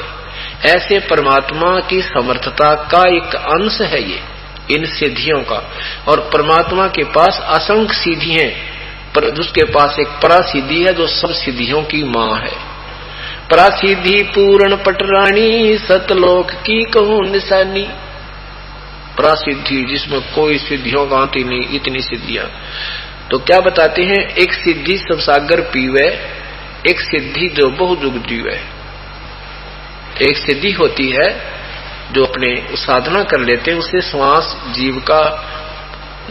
ऐसे परमात्मा की समर्थता का एक अंश है ये, इन सिद्धियों का। और परमात्मा के पास असंख्य सिद्धि हैं, पर उसके पास एक परासिद्धि है जो सब सिद्धियों की मां है। परासिद्धि पूर्ण पटरानी, सतलोक की कहूं निशानी। परासिद्धि जिसमें कोई सिद्धियों का अंत ही नहीं, इतनी सिद्धियां। तो क्या बताते हैं, एक सिद्धि सब सागर पीवे, एक सिद्धि जो बहुजुग जीवे। एक सिद्धि होती है जो अपने साधना कर लेते हैं, उससे श्वास जीव का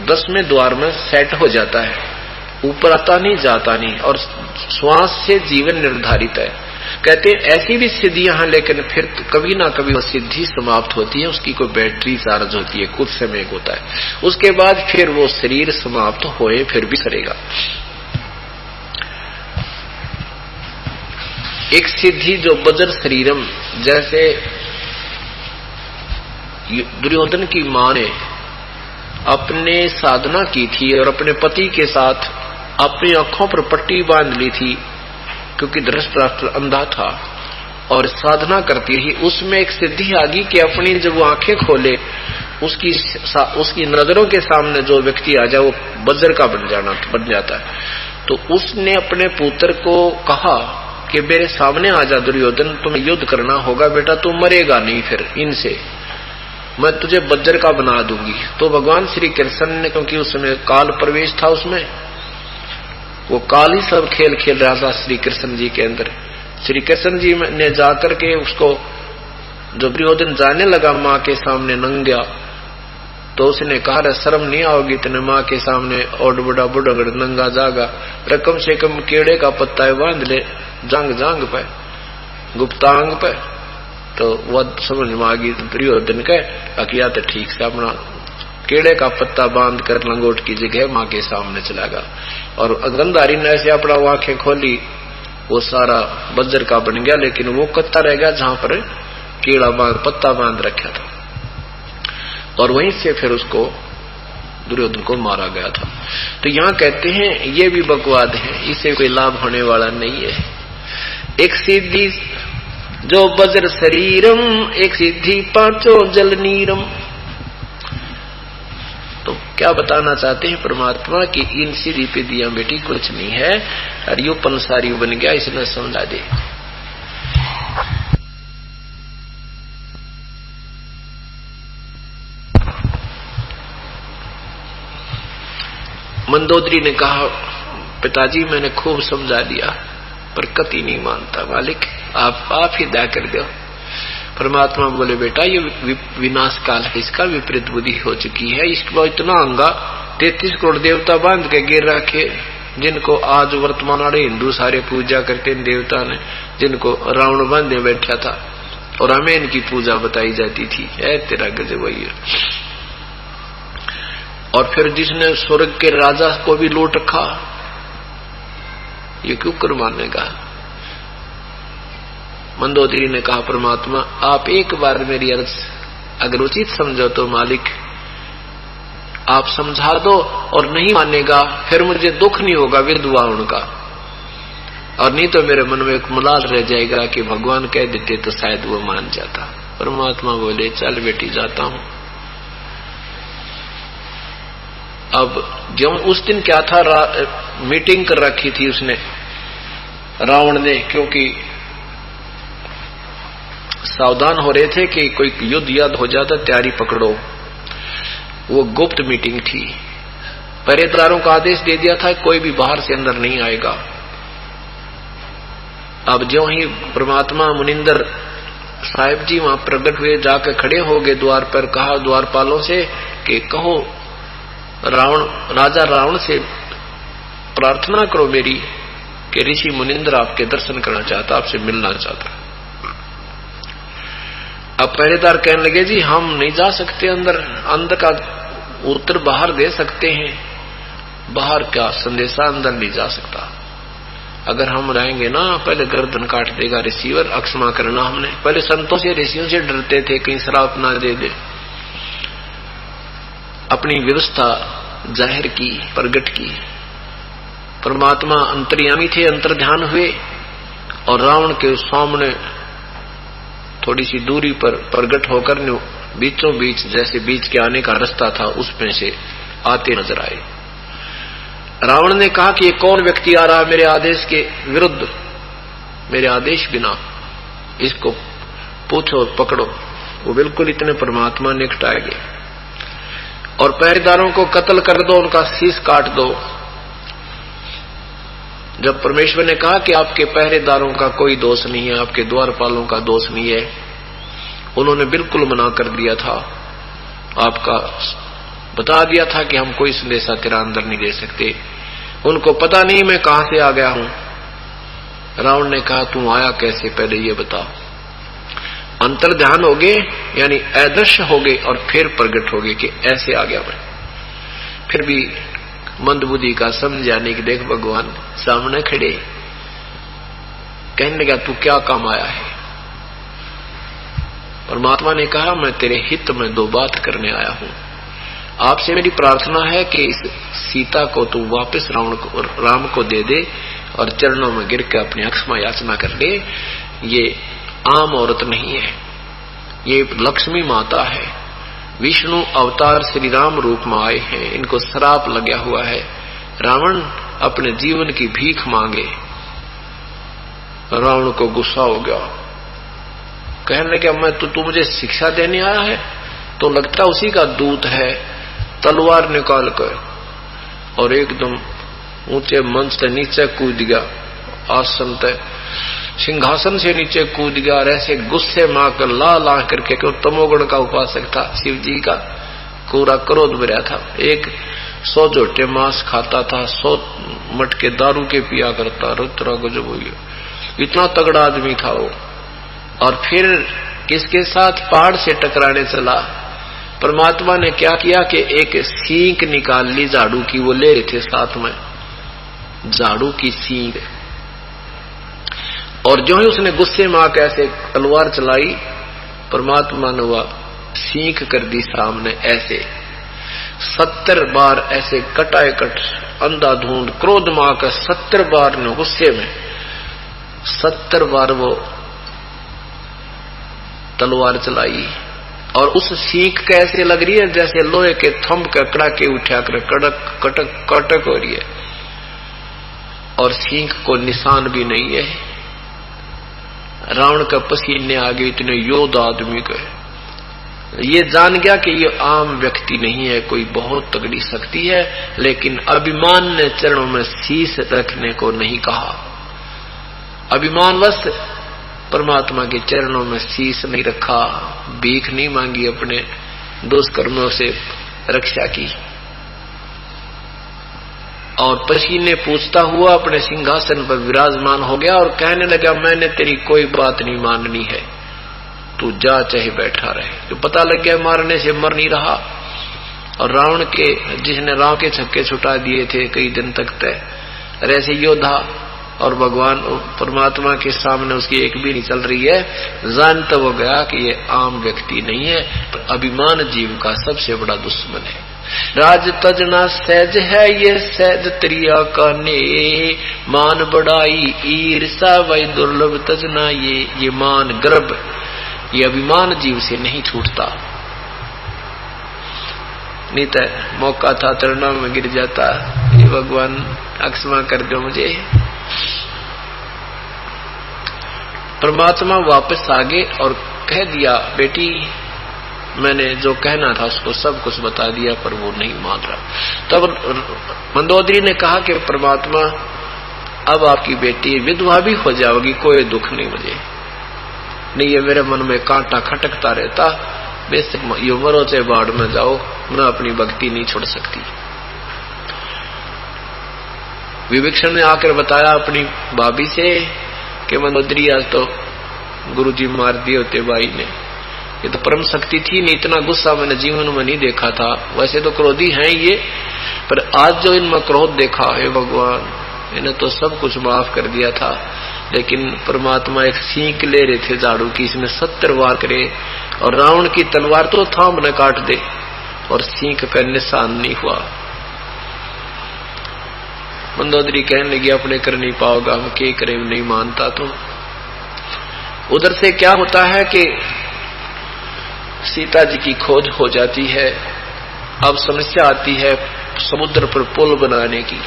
10वें द्वार में सेट हो जाता है, ऊपर आता नहीं जाता नहीं, और श्वास से जीवन निर्धारित है। कहते हैं ऐसी भी सिद्धियां हैं, लेकिन फिर कभी ना कभी वो सिद्धि समाप्त होती है, उसकी कोई बैटरी चार्ज होती है, कुछ समय होता है, उसके बाद फिर वो शरीर समाप्त होए फिर भी करेगा। एक सिद्धि जो बज्र शरीरम, जैसे दुर्योधन की मां ने अपने साधना की थी और अपने पति के साथ अपनी आंखों पर पट्टी बांध ली थी, क्योंकि धृतराष्ट्र अंधा था और साधना करती थी। उसमें एक सिद्धि आ गई कि अपनी जब वो आंखें खोले, उसकी नजरों के सामने जो व्यक्ति आ जाए वो वज्र का बन जाता है। तो उसने अपने पुत्र को कहा कि मेरे सामने आ जा दुर्योधन, तुम्हें युद्ध करना होगा बेटा, तू मरेगा नहीं, फिर इनसे मैं तुझे वज्र का बना दूंगी। तो भगवान श्री कृष्ण ने, क्योंकि उस समय काल प्रवेश था उसमें, वो काल ही सब खेल खेल रहा था श्री कृष्ण जी के अंदर। श्री कृष्ण जी ने जाकर के उसको, जब दुर्योधन जाने लगा माँ के सामने नंगा, तो उसने कहा शर्म नहीं आओगी तेने माँ के सामने और बड़ा बुढ़गड़ नंगा जागा, कम से कम केड़े का पत्ता बांध ले जांग पे, गुप्तांग पे। तो वह समझ में आ गई दुर्योधन के, अकिया तो ठीक से अपना केड़े का पत्ता बांध कर लंगोट की जगह माँ के सामने चला गया। और गंधारी ने ऐसे अपना आंखें खोली, वो सारा वज्र का बन गया, लेकिन वो कत्ता रह गया जहां पर कीड़ा पत्ता बांध रखा था, और वहीं से फिर उसको दुर्योधन को मारा गया था। तो यहाँ कहते हैं ये भी बकवाद है, इससे कोई लाभ होने वाला नहीं है। एक सिद्धि जो वज्र शरीरम, एक सिद्धि 5 जल नीरम। तो क्या बताना चाहते हैं परमात्मा की इन सीधी पे दिया बेटी कुछ नहीं है, और यो पंसारी बन गया, इसने समझा दे। मंदोदरी ने कहा पिताजी मैंने खूब समझा दिया, पर कति नहीं मानता, मालिक आप ही दया कर दो। परमात्मा बोले बेटा ये विनाश काल है, इसका विपरीत बुद्धि हो चुकी है, इसको इतना अंगा 33 करोड़ देवता बांध के गिर रखे, जिनको आज वर्तमान वाले हिंदू सारे पूजा करते हैं देवता ने, जिनको रावण बांधे बैठा था, और हमें इनकी पूजा बताई जाती थी। है तेरा गजब वही। और फिर जिसने स्वर्ग के राजा को भी लूट रखा, ये क्यों कर मानेगा। मंदोदरी ने कहा परमात्मा आप एक बार मेरी अर्ज अगर उचित समझो तो मालिक आप समझा दो, और नहीं मानेगा फिर मुझे दुख नहीं होगा विधवा उनका, और नहीं तो मेरे मन में एक मलाल रह जाएगा कि भगवान कह देते तो शायद वो मान जाता। परमात्मा बोले चल बेटी जाता हूं। अब जो उस दिन क्या था, मीटिंग कर रखी थी उसने, रावण ने, क्योंकि सावधान हो रहे थे कि कोई युद्ध याद हो जाता तैयारी पकड़ो। वो गुप्त मीटिंग थी। पहरेदारों का आदेश दे दिया था कोई भी बाहर से अंदर नहीं आएगा। अब ज्यों ही परमात्मा मुनिंदर साहिब जी वहां प्रकट हुए, जाकर खड़े हो गए द्वार पर, कहा द्वारपालों से कि कहो राजा रावण से प्रार्थना करो मेरी कि ऋषि मुनिंदर आपके दर्शन करना चाहता, आपसे मिलना चाहता। अब पहरेदार कहने लगे जी हम नहीं जा सकते अंदर, अंदर का उत्तर बाहर दे सकते हैं, बाहर क्या संदेशा अंदर नहीं जा सकता। अगर हम रहेंगे ना पहले गर्दन काट देगा रिसीवर, अक्षमा करना। हमने पहले संतों से ऋषियों से डरते थे कहीं श्राप ना दे दे। अपनी व्यवस्था जाहिर की, प्रगट की। परमात्मा अंतर्यामी थे, अंतर्ध्यान हुए और रावण के सामने थोड़ी सी दूरी पर प्रगट होकर बीचों बीच, जैसे बीच के आने का रास्ता था उसमें से आते नजर आए। रावण ने कहा कि ये कौन व्यक्ति आ रहा है मेरे आदेश के विरुद्ध, मेरे आदेश बिना, इसको पूछो पकड़ो। वो बिल्कुल इतने परमात्मा निकट आएंगे और पहरेदारों को कत्ल कर दो, उनका शीश काट दो। जब परमेश्वर ने कहा कि आपके पहरेदारों का कोई दोष नहीं है, आपके द्वारपालों का दोष नहीं है, उन्होंने बिल्कुल मना कर दिया था, आपका बता दिया था कि हम कोई संदेशा तेरा अंदर नहीं दे सकते। उनको पता नहीं मैं कहां से आ गया हूं। रावण ने कहा तू आया कैसे, पहले ये बता। अंतर्ध्यान हो गए यानी अदृश्य हो गए और फिर प्रकट हो गए कि ऐसे आ गया मैं। फिर भी मंदबुद्धि का समझ जाने की देख भगवान सामने खड़े, कहने लगा तू क्या काम आया है। परमात्मा ने कहा मैं तेरे हित में दो बात करने आया हूं। आपसे मेरी प्रार्थना है कि इस सीता को तू वापस राम को दे दे और चरणों में गिर के अपनी अक्षमा याचना कर ले। ये आम औरत नहीं है, ये लक्ष्मी माता है, विष्णु अवतार श्री राम रूप में आए हैं, इनको श्राप लगा हुआ है। रावण अपने जीवन की भीख मांगे। रावण को गुस्सा हो गया, कहने लगा मैं तू मुझे शिक्षा देने आया है, तो लगता उसी का दूत है। तलवार निकाल कर और एकदम ऊंचे मंच से नीचे कूद गया, आसन तय सिंहासन से नीचे कूद गया और ऐसे गुस्से में आकर ला करके, क्यों तमोगुण का उपासक था, शिव जी का पूरा क्रोध भरा था। 100 झोटे मांस खाता था, 100 मटके दारू के पिया करता, रुद्रा गजब हो गया, इतना तगड़ा आदमी था वो। और फिर किसके साथ पहाड़ से टकराने चला। परमात्मा ने क्या किया कि एक सींग निकाल ली झाड़ू की, वो ले रहे थे साथ में झाड़ू की सींग, और जो ही उसने गुस्से में आकर ऐसे तलवार चलाई, परमात्मा ने वह सींख कर दी सामने। ऐसे 70 बार ऐसे कटाए कट अंधाधुंध क्रोध में आकर 70 बार ने गुस्से में 70 बार वो तलवार चलाई। और उस सींख कैसे लग रही है जैसे लोहे के थंब का कड़ाके उठा कर कड़क कटक कटक हो रही है, और सींख को निशान भी नहीं है। रावण का पसीने आ गए, इतने योद्धा आदमी का। ये जान गया कि ये आम व्यक्ति नहीं है, कोई बहुत तगड़ी शक्ति है, लेकिन अभिमान ने चरणों में शीश रखने को नहीं कहा। अभिमानवश परमात्मा के चरणों में शीश नहीं रखा, भीख नहीं मांगी, अपने दुष्कर्मों से रक्षा की, और पसीने पूछता हुआ अपने सिंहासन पर विराजमान हो गया और कहने लगा मैंने तेरी कोई बात नहीं माननी है, तू जा चाहे बैठा रहे। तो पता लग गया मारने से मर नहीं रहा। और रावण के, जिसने राम के छक्के छुटा दिए थे कई दिन तक तय, ऐसे योद्धा और भगवान परमात्मा के सामने उसकी एक भी नहीं चल रही है, जानता हो गया कि ये आम व्यक्ति नहीं है, पर अभिमान जीव का सबसे बड़ा दुश्मन है। राज तजना सहज है ये सहज त्रिया का ने, मान बढ़ाई ईर्षा वही दुर्लभ तजना ये मान गर्भ, ये अभिमान जीव से नहीं छूटता। नहीं तो मौका था चरणों में गिर जाता, ये भगवान अक्षमा कर दो मुझे। परमात्मा वापस आ गए और कह दिया, बेटी मैंने जो कहना था उसको सब कुछ बता दिया, पर वो नहीं मान रहा। तब मंदोदरी ने कहा कि परमात्मा अब आपकी बेटी विधवा भी हो जाओगी, कोई दुख नहीं मुझे, नहीं ये मेरे मन में कांटा खटकता रहता, बेशक ये मरो चाहे बाढ़ में जाओ, मैं अपनी भक्ति नहीं छोड़ सकती। विभीषण ने आकर बताया अपनी भाभी से कि मंदोदरी आज तो गुरुजी मार दिए होते भाई ने, ये तो परम शक्ति थी नहीं, इतना गुस्सा मैंने जीवन में नहीं देखा था। वैसे तो क्रोधी हैं ये, पर आज जो इनमें क्रोध देखा है भगवान, इन्हें तो सब कुछ माफ कर दिया था, लेकिन परमात्मा एक सींक ले रहे थे झाड़ू की, इसमें 70 वार करे और रावण की तलवार तो थाम न काट दे और सींक का निशान नहीं हुआ। मंदोदरी कहने लगी अपने कर नहीं पाओगा, हम क्या करें, नहीं मानता। तो उधर से क्या होता है कि सीता जी की खोज हो जाती है। अब समस्या आती है समुद्र पर पुल बनाने की।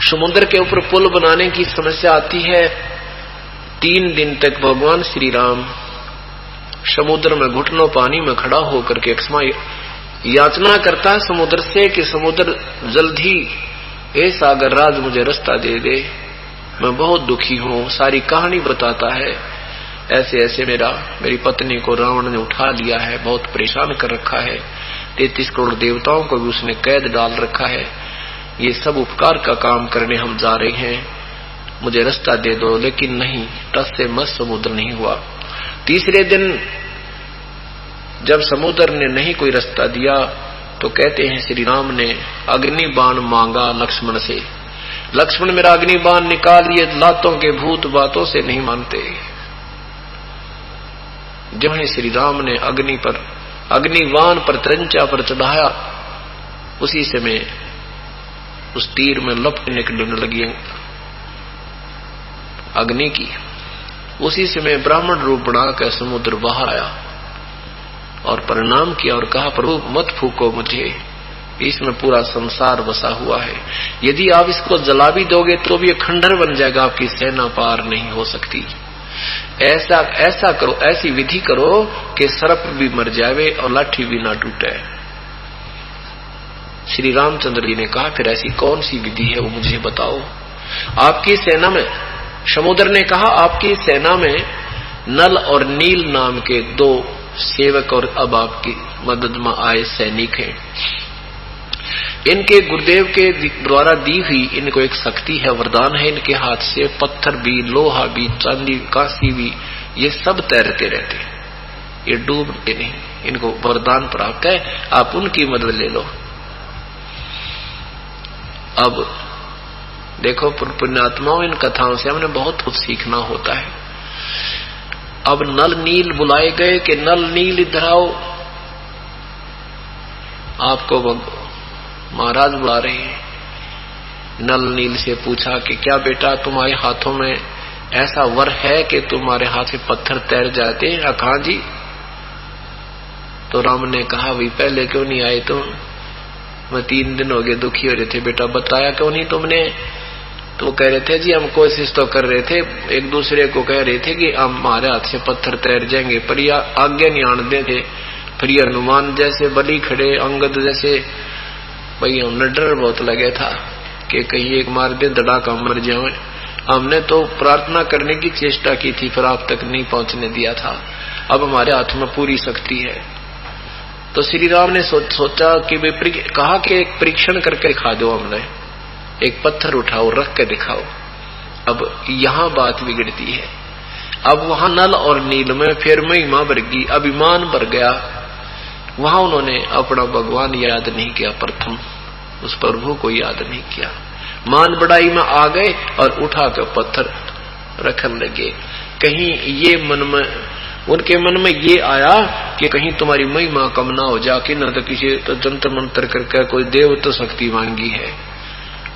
समुद्र के ऊपर पुल बनाने की समस्या आती है। 3 दिन तक भगवान श्री राम समुद्र में घुटनों पानी में खड़ा होकर के क्षमा याचना करता है समुद्र से कि समुद्र जल्द ही हे सागर राज मुझे रास्ता दे दे, मैं बहुत दुखी हूं। सारी कहानी बताता है, ऐसे ऐसे मेरी पत्नी को रावण ने उठा लिया है, बहुत परेशान कर रखा है, 33 करोड़ देवताओं को भी उसने कैद डाल रखा है, ये सब उपकार का काम करने हम जा रहे हैं, मुझे रास्ता दे दो। लेकिन नहीं, टस से मस समुद्र नहीं हुआ। तीसरे दिन जब समुद्र ने नहीं कोई रास्ता दिया तो कहते हैं श्री राम ने अग्नि बाण मांगा लक्ष्मण से। लक्ष्मण मेरा अग्नि बाण निकाल, ये लातों के भूत बातों से नहीं मानते। जब श्री राम ने अग्निबाण पर त्रंचा पर चढ़ाया, उसी समय उस तीर में लपट निकलने लगी अग्नि की। उसी समय ब्राह्मण रूप बनाकर समुद्र बाहर आया और प्रणाम किया और कहा, प्रभु मत फूको मुझे, इसमें पूरा संसार बसा हुआ है, यदि आप इसको जला भी दोगे तो भी ये खंडर बन जाएगा, आपकी सेना पार नहीं हो सकती। ऐसा करो, ऐसी विधि करो कि सर्प भी मर जावे और लाठी भी ना टूटे। श्री रामचंद्र जी ने कहा, फिर ऐसी कौन सी विधि है वो मुझे बताओ। आपकी सेना में, समुद्र ने कहा, आपकी सेना में नल और नील नाम के 2 सेवक और अब आपकी मदद में आए सैनिक हैं। इनके गुरुदेव के द्वारा दी हुई इनको एक शक्ति है, वरदान है, इनके हाथ से पत्थर भी, लोहा भी, चांदी, कांसी भी, ये सब तैरते रहते, ये डूबते नहीं, इनको वरदान प्राप्त है, आप उनकी मदद ले लो। अब देखो पुण्यात्माओं, इन कथाओं से हमने बहुत कुछ सीखना होता है। अब नल नील बुलाए गए कि नल नील इधर आओ, आपको महाराज बुला रहे हैं। नल नील से पूछा कि क्या बेटा तुम्हारे हाथों में ऐसा वर है कि तुम्हारे हाथ से पत्थर तैर जाते हैं? कहा जी। तो राम ने कहा, वही पहले क्यों नहीं आए तुम? मैं 3 दिन हो गए दुखी हो रहे थे, बेटा बताया क्यों नहीं तुमने? तो कह रहे थे जी हम कोशिश तो कर रहे थे, एक दूसरे को कह रहे थे कि हमारे हाथ से पत्थर तैर जाएंगे, पर यह आज्ञा नहीं आने थे। फिर ये हनुमान जैसे बलि खड़े, अंगद जैसे, भाई हमने डर बहुत लगे था कि कहीं एक मार दे, धड़ाका मर जाए। हमने तो प्रार्थना करने की चेष्टा की थी, फिर आप तक नहीं पहुंचने दिया था। अब हमारे हाथ में पूरी शक्ति है। तो श्री राम ने सोचा कि कहा कि एक परीक्षण करके दिखा दो, हमने एक पत्थर उठाओ, रख के दिखाओ। अब यहां बात बिगड़ती है। अब वहां नल और नील में फिर महिमा बढ़ गई, अभिमान बढ़ गया। वहां उन्होंने अपना भगवान याद नहीं किया, प्रथम उस प्रभु को याद नहीं किया, मान बढ़ाई में आ गए और उठा कर पत्थर रखने लगे। कहीं ये मन में, उनके मन में ये आया कि कहीं तुम्हारी महिमा कम ना हो जा, कि न तो किसी तो जंतर मंत्र करके कोई देव तो शक्ति मांगी है,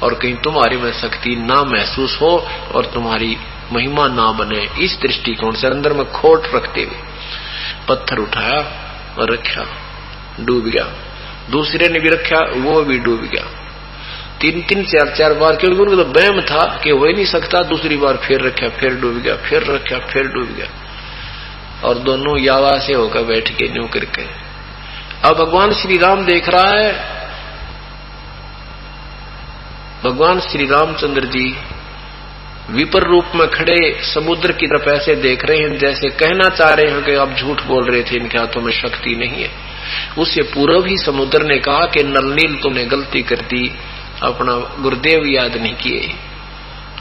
और कहीं तुम्हारे में शक्ति ना महसूस हो और तुम्हारी महिमा ना बने। इस दृष्टिकोण से अंदर में खोट रखते हुए पत्थर उठाया और रखा डूब गया। दूसरे ने भी रखा, वो भी डूब गया। 3-3 4-4 बार, क्योंकि उनको तो वहम था कि हो ही नहीं सकता। दूसरी बार फिर रखा, फिर डूब गया, फिर रखा, फिर डूब गया। और दोनों यावा से होकर बैठ के न्यू करके। अब भगवान श्री राम देख रहा है, भगवान श्री रामचंद्र जी विपर रूप में खड़े समुद्र की तरफ ऐसे देख रहे हैं जैसे कहना चाह रहे हैं कि आप झूठ बोल रहे थे, इनके हाथों में शक्ति नहीं है। उससे पूर्व ही समुद्र ने कहा कि नलनील तुमने गलती कर दी, अपना गुरुदेव याद नहीं किए,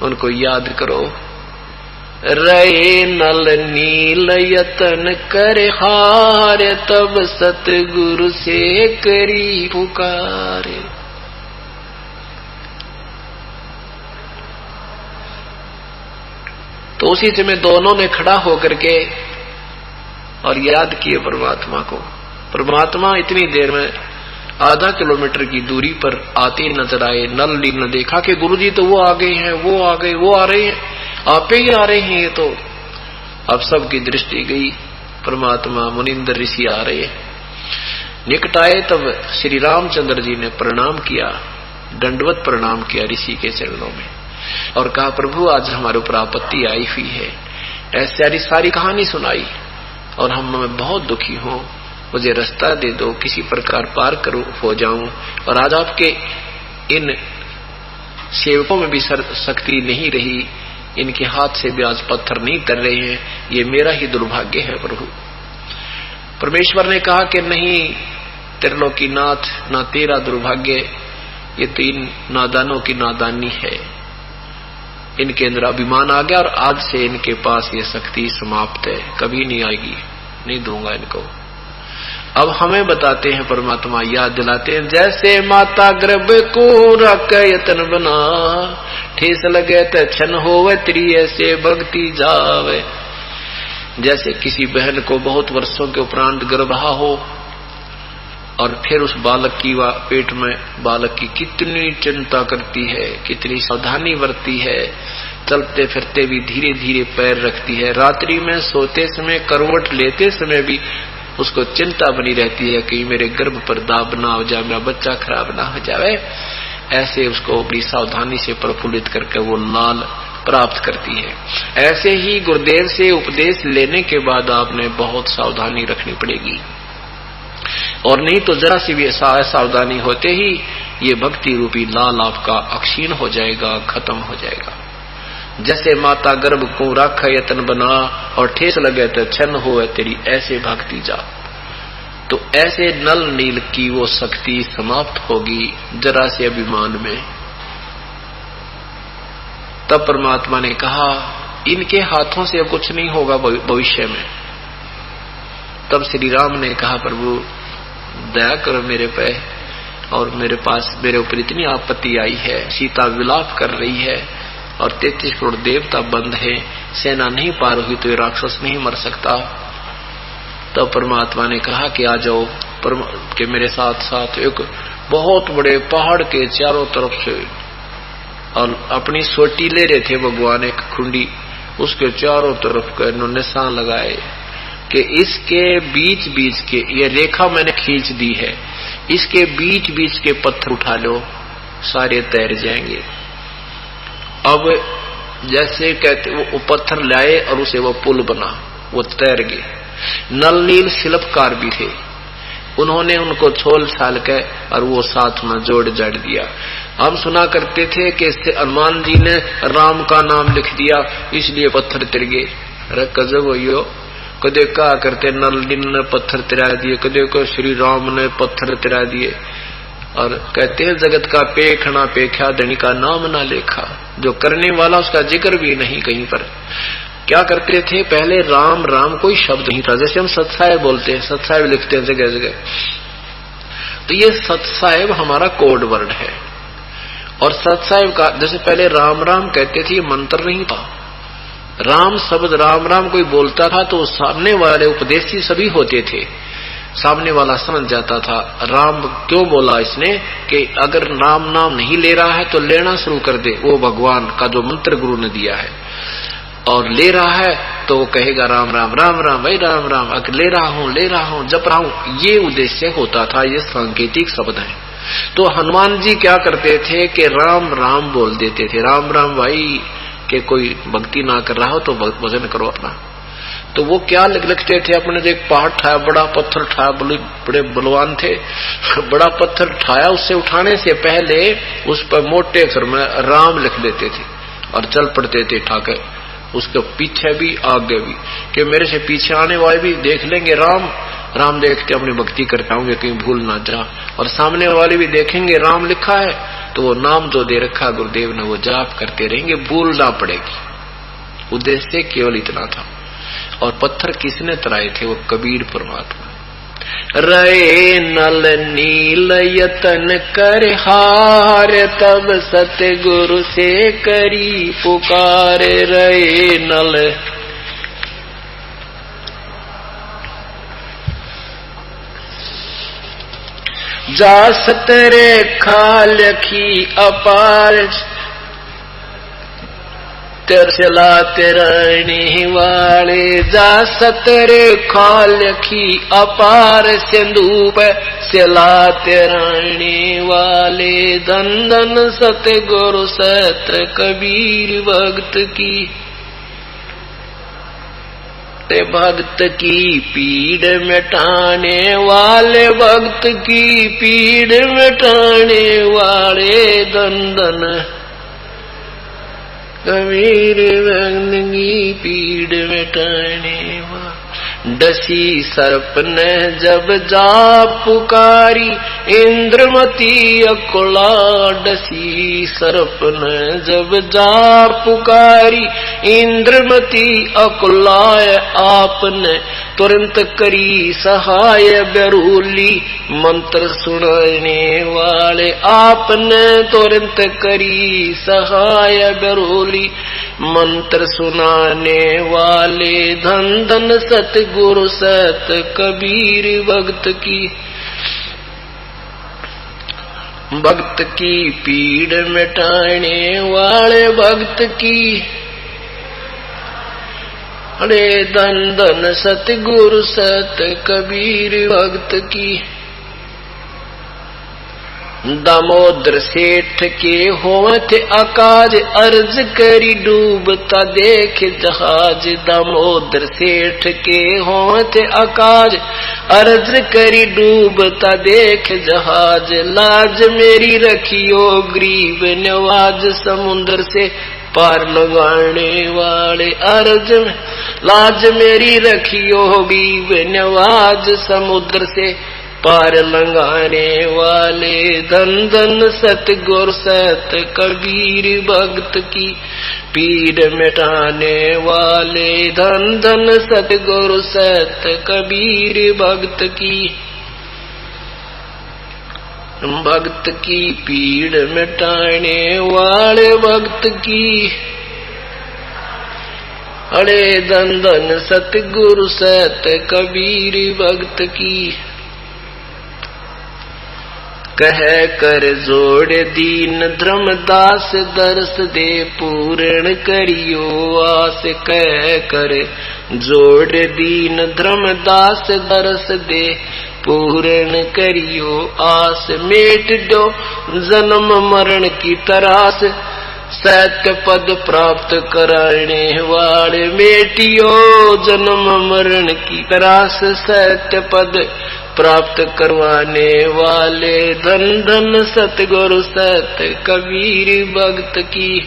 उनको याद करो। रे नल नील यतन कर हार, तब सतगुरु से करी पुकारे। तो उसी समय दोनों ने खड़ा होकर के और याद किए परमात्मा को। परमात्मा इतनी देर में आधा किलोमीटर की दूरी पर आते नजर आए। नल नील ने देखा कि गुरुजी तो वो आ गए हैं, वो आ गए, वो आ रहे हैं, आप ही आ रहे हैं। ये तो अब सबकी दृष्टि गई, परमात्मा मुनिंदर ऋषि आ रहे हैं। निकट आए तब श्री रामचंद्र जी ने प्रणाम किया, दंडवत प्रणाम किया ऋषि के चरणों में और कहा, प्रभु आज हमारे ऊपर आपत्ति आई हुई है। ऐसी सारी कहानी सुनाई और हम बहुत दुखी हूं, मुझे रास्ता दे दो, किसी प्रकार पार करूं, हो जाऊं। और आज आपके इन सेवकों में भी शक्ति नहीं रही, इनके हाथ से भी आज पत्थर नहीं तर रहे हैं, ये मेरा ही दुर्भाग्य है प्रभु। परमेश्वर ने कहा कि नहीं त्रिलोकीनाथ, ना तेरा दुर्भाग्य, ये तो इन नादानों की नादानी है। इनके अंदर अभिमान आ गया और आज से इनके पास ये शक्ति समाप्त है, कभी नहीं आएगी, नहीं दूंगा इनको। अब हमें बताते हैं परमात्मा, याद दिलाते हैं, जैसे माता गर्भ को रख यतन बना, ठेस लगे तो छन होवे त्रि ऐसे भक्ति जावे। जैसे किसी बहन को बहुत वर्षों के उपरांत गर्भ रहा हो और फिर उस बालक की पेट में बालक की कितनी चिंता करती है, कितनी सावधानी बरतती है, चलते फिरते भी धीरे धीरे पैर रखती है, रात्रि में सोते समय करवट लेते समय भी उसको चिंता बनी रहती है कि मेरे गर्भ पर दाब ना हो जाए, मेरा बच्चा खराब ना हो जाए। ऐसे उसको बड़ी सावधानी से प्रफुल्लित करके वो लाल प्राप्त करती है। ऐसे ही गुरुदेव से उपदेश लेने के बाद आपने बहुत सावधानी रखनी पड़ेगी, और नहीं तो जरा सी भी सावधानी होते ही ये भक्ति रूपी लाल आपका अक्षीण हो जाएगा, खत्म हो जाएगा। जैसे माता गर्भ को राख यतन बना और ठेस लगे तो छन हो तेरी ऐसे भक्ति जा। तो ऐसे नल नील की वो शक्ति समाप्त होगी जरा से अभिमान में। तब परमात्मा ने कहा, इनके हाथों से अब कुछ नहीं होगा भविष्य में। तब श्री राम ने कहा, प्रभु दया करो मेरे पे, और मेरे पास मेरे ऊपर इतनी आपत्ति आई है, सीता विलाप कर रही है और 33 करोड़ देवता बंद है, सेना नहीं पार हुई तो ये राक्षस नहीं मर सकता। तब परमात्मा ने कहा कि आ जाओ कि मेरे साथ साथ एक बहुत बड़े पहाड़ के चारों तरफ से, और अपनी सोटी ले रहे थे भगवान एक खुंडी, उसके चारों तरफ के निशान लगाए कि इसके बीच बीच के, ये रेखा मैंने खींच दी है, इसके बीच बीच के पत्थर उठा लो, सारे तैर जाएंगे। अब जैसे कहते वो पत्थर लाए और उसे वो पुल बना, वो तैर गए। नल नील शिल्पकार भी थे, उन्होंने उनको छोल छाल के और वो साथ में जोड़ जड़ दिया। हम सुना करते थे कि हनुमान जी ने राम का नाम लिख दिया इसलिए पत्थर तिर गए। अरे गजब हो, कदे कहा करते नल नील ने पत्थर तिरा दिए, कदे को श्री राम ने पत्थर तिरा दिए। और कहते हैं जगत का पेखना पेख्या धनी का नाम ना लेखा, जो करने वाला उसका जिक्र भी नहीं कहीं पर। क्या करते थे पहले, राम राम कोई शब्द नहीं था। जैसे हम सत्साहेब बोलते हैं, सत्साहेब लिखते हैं जगह जगह, तो ये सत्साहेब हमारा कोड वर्ड है। और सत्साहेब का जैसे पहले राम राम कहते थे, ये मंत्र नहीं था। राम शब्द राम राम कोई बोलता था तो सामने वाले उपदेशी सभी होते थे, सामने वाला समझ जाता था राम क्यों बोला इसने, कि अगर राम नाम नहीं ले रहा है तो लेना शुरू कर दे, वो भगवान का जो मंत्र गुरु ने दिया है। और ले रहा है तो वो कहेगा राम राम राम राम, भाई राम राम, ले रहा हूं जप रहा हूं, ये उद्देश्य होता था। ये सांकेतिक शब्द है। तो हनुमान जी क्या करते थे कि राम राम बोल देते थे, राम राम भाई, के कोई भक्ति ना कर रहा हो तो भजन करो अपना। तो वो क्या लिखते थे अपने, एक पहाड़ ठाया, बड़ा पत्थर ठाया, बड़े बलवान थे, बड़ा पत्थर ठाया, उससे उठाने से पहले उस पर मोटे अक्षर में राम लिख देते थे और चल पड़ते थे ठाकर, उसके पीछे भी आगे भी, कि मेरे से पीछे आने वाले भी देख लेंगे राम राम, देख के अपनी भक्ति करते होंगे, कहीं भूल ना जा, और सामने वाले भी देखेंगे राम लिखा है तो वो नाम जो दे रखा गुरुदेव ने वो जाप करते रहेंगे, भूल ना पड़ेगी। उद्देश्य केवल इतना था। और पत्थर किसने तराए थे? वो कबीर परमात्मा। रे नल नील यतन कर हार, तब सतगुरु से करी पुकार। रे नल जा सतरे खाल लखी अपार, चलाते रहने वाले। जा सतरे खाल लखी अपार, सिंधु चलाते रहने वाले। धन धन सतगुरु सत कबीर भक्त की, भक्त की पीड़ मिटाने वाले, भक्त की पीड़ मिटाने वाले। धन धन कबीर भक्त की पीड़ मिटाने वाले। डसी सर्प ने जब जा पुकारी, इंद्रमती अकुला। डसी सर्प ने जब जा पुकारी, इंद्रमती अकुलाय। आपने तुरंत करी सहाय बेरूली, मंत्र सुनाने वाले। आपने तुरंत करी सहाय बेरूली, मंत्र सुनाने वाले। धन धन सतगुरु सत कबीर भक्त की, भक्त की पीड़ मिटाने वाले। भक्त की अरे धन धन सतगुरु सत कबीर भक्त की। दामोदर सेठ के होवत आकाज, अर्ज करी डूबता देख जहाज। दामोदर सेठ के होवत आकाज, अर्ज करी डूबता देख जहाज। लाज मेरी रखियो गरीब नवाज, समुद्र से पार लगाने वाले। अर्ज लाज मेरी रखियो गरीब नवाज, समुद्र से पार लगाने वाले। धन धन सतगुरु सत कबीर भक्त की, पीड़ मिटाने वाले। धन धन सतगुरु सत कबीर भक्त की, भक्त की पीड़ मिटाने वाले। भक्त की अरे धन धन सतगुरु सत कबीर भक्त की। कह कर जोड़ दीन धर्मदास, दर्श दे पूर्ण करियो आस। कह कर जोड़ दीन धर्मदास, दर्श दे पूर्ण करियो आस। मेट दो जन्म मरण की तरास, सत्य पद प्राप्त कराने वाले। मेटियो जन्म मरण की तरास, सत्य पद प्राप्त करवाने वाले। धन धन सतगुरु सत कबीर भक्त की,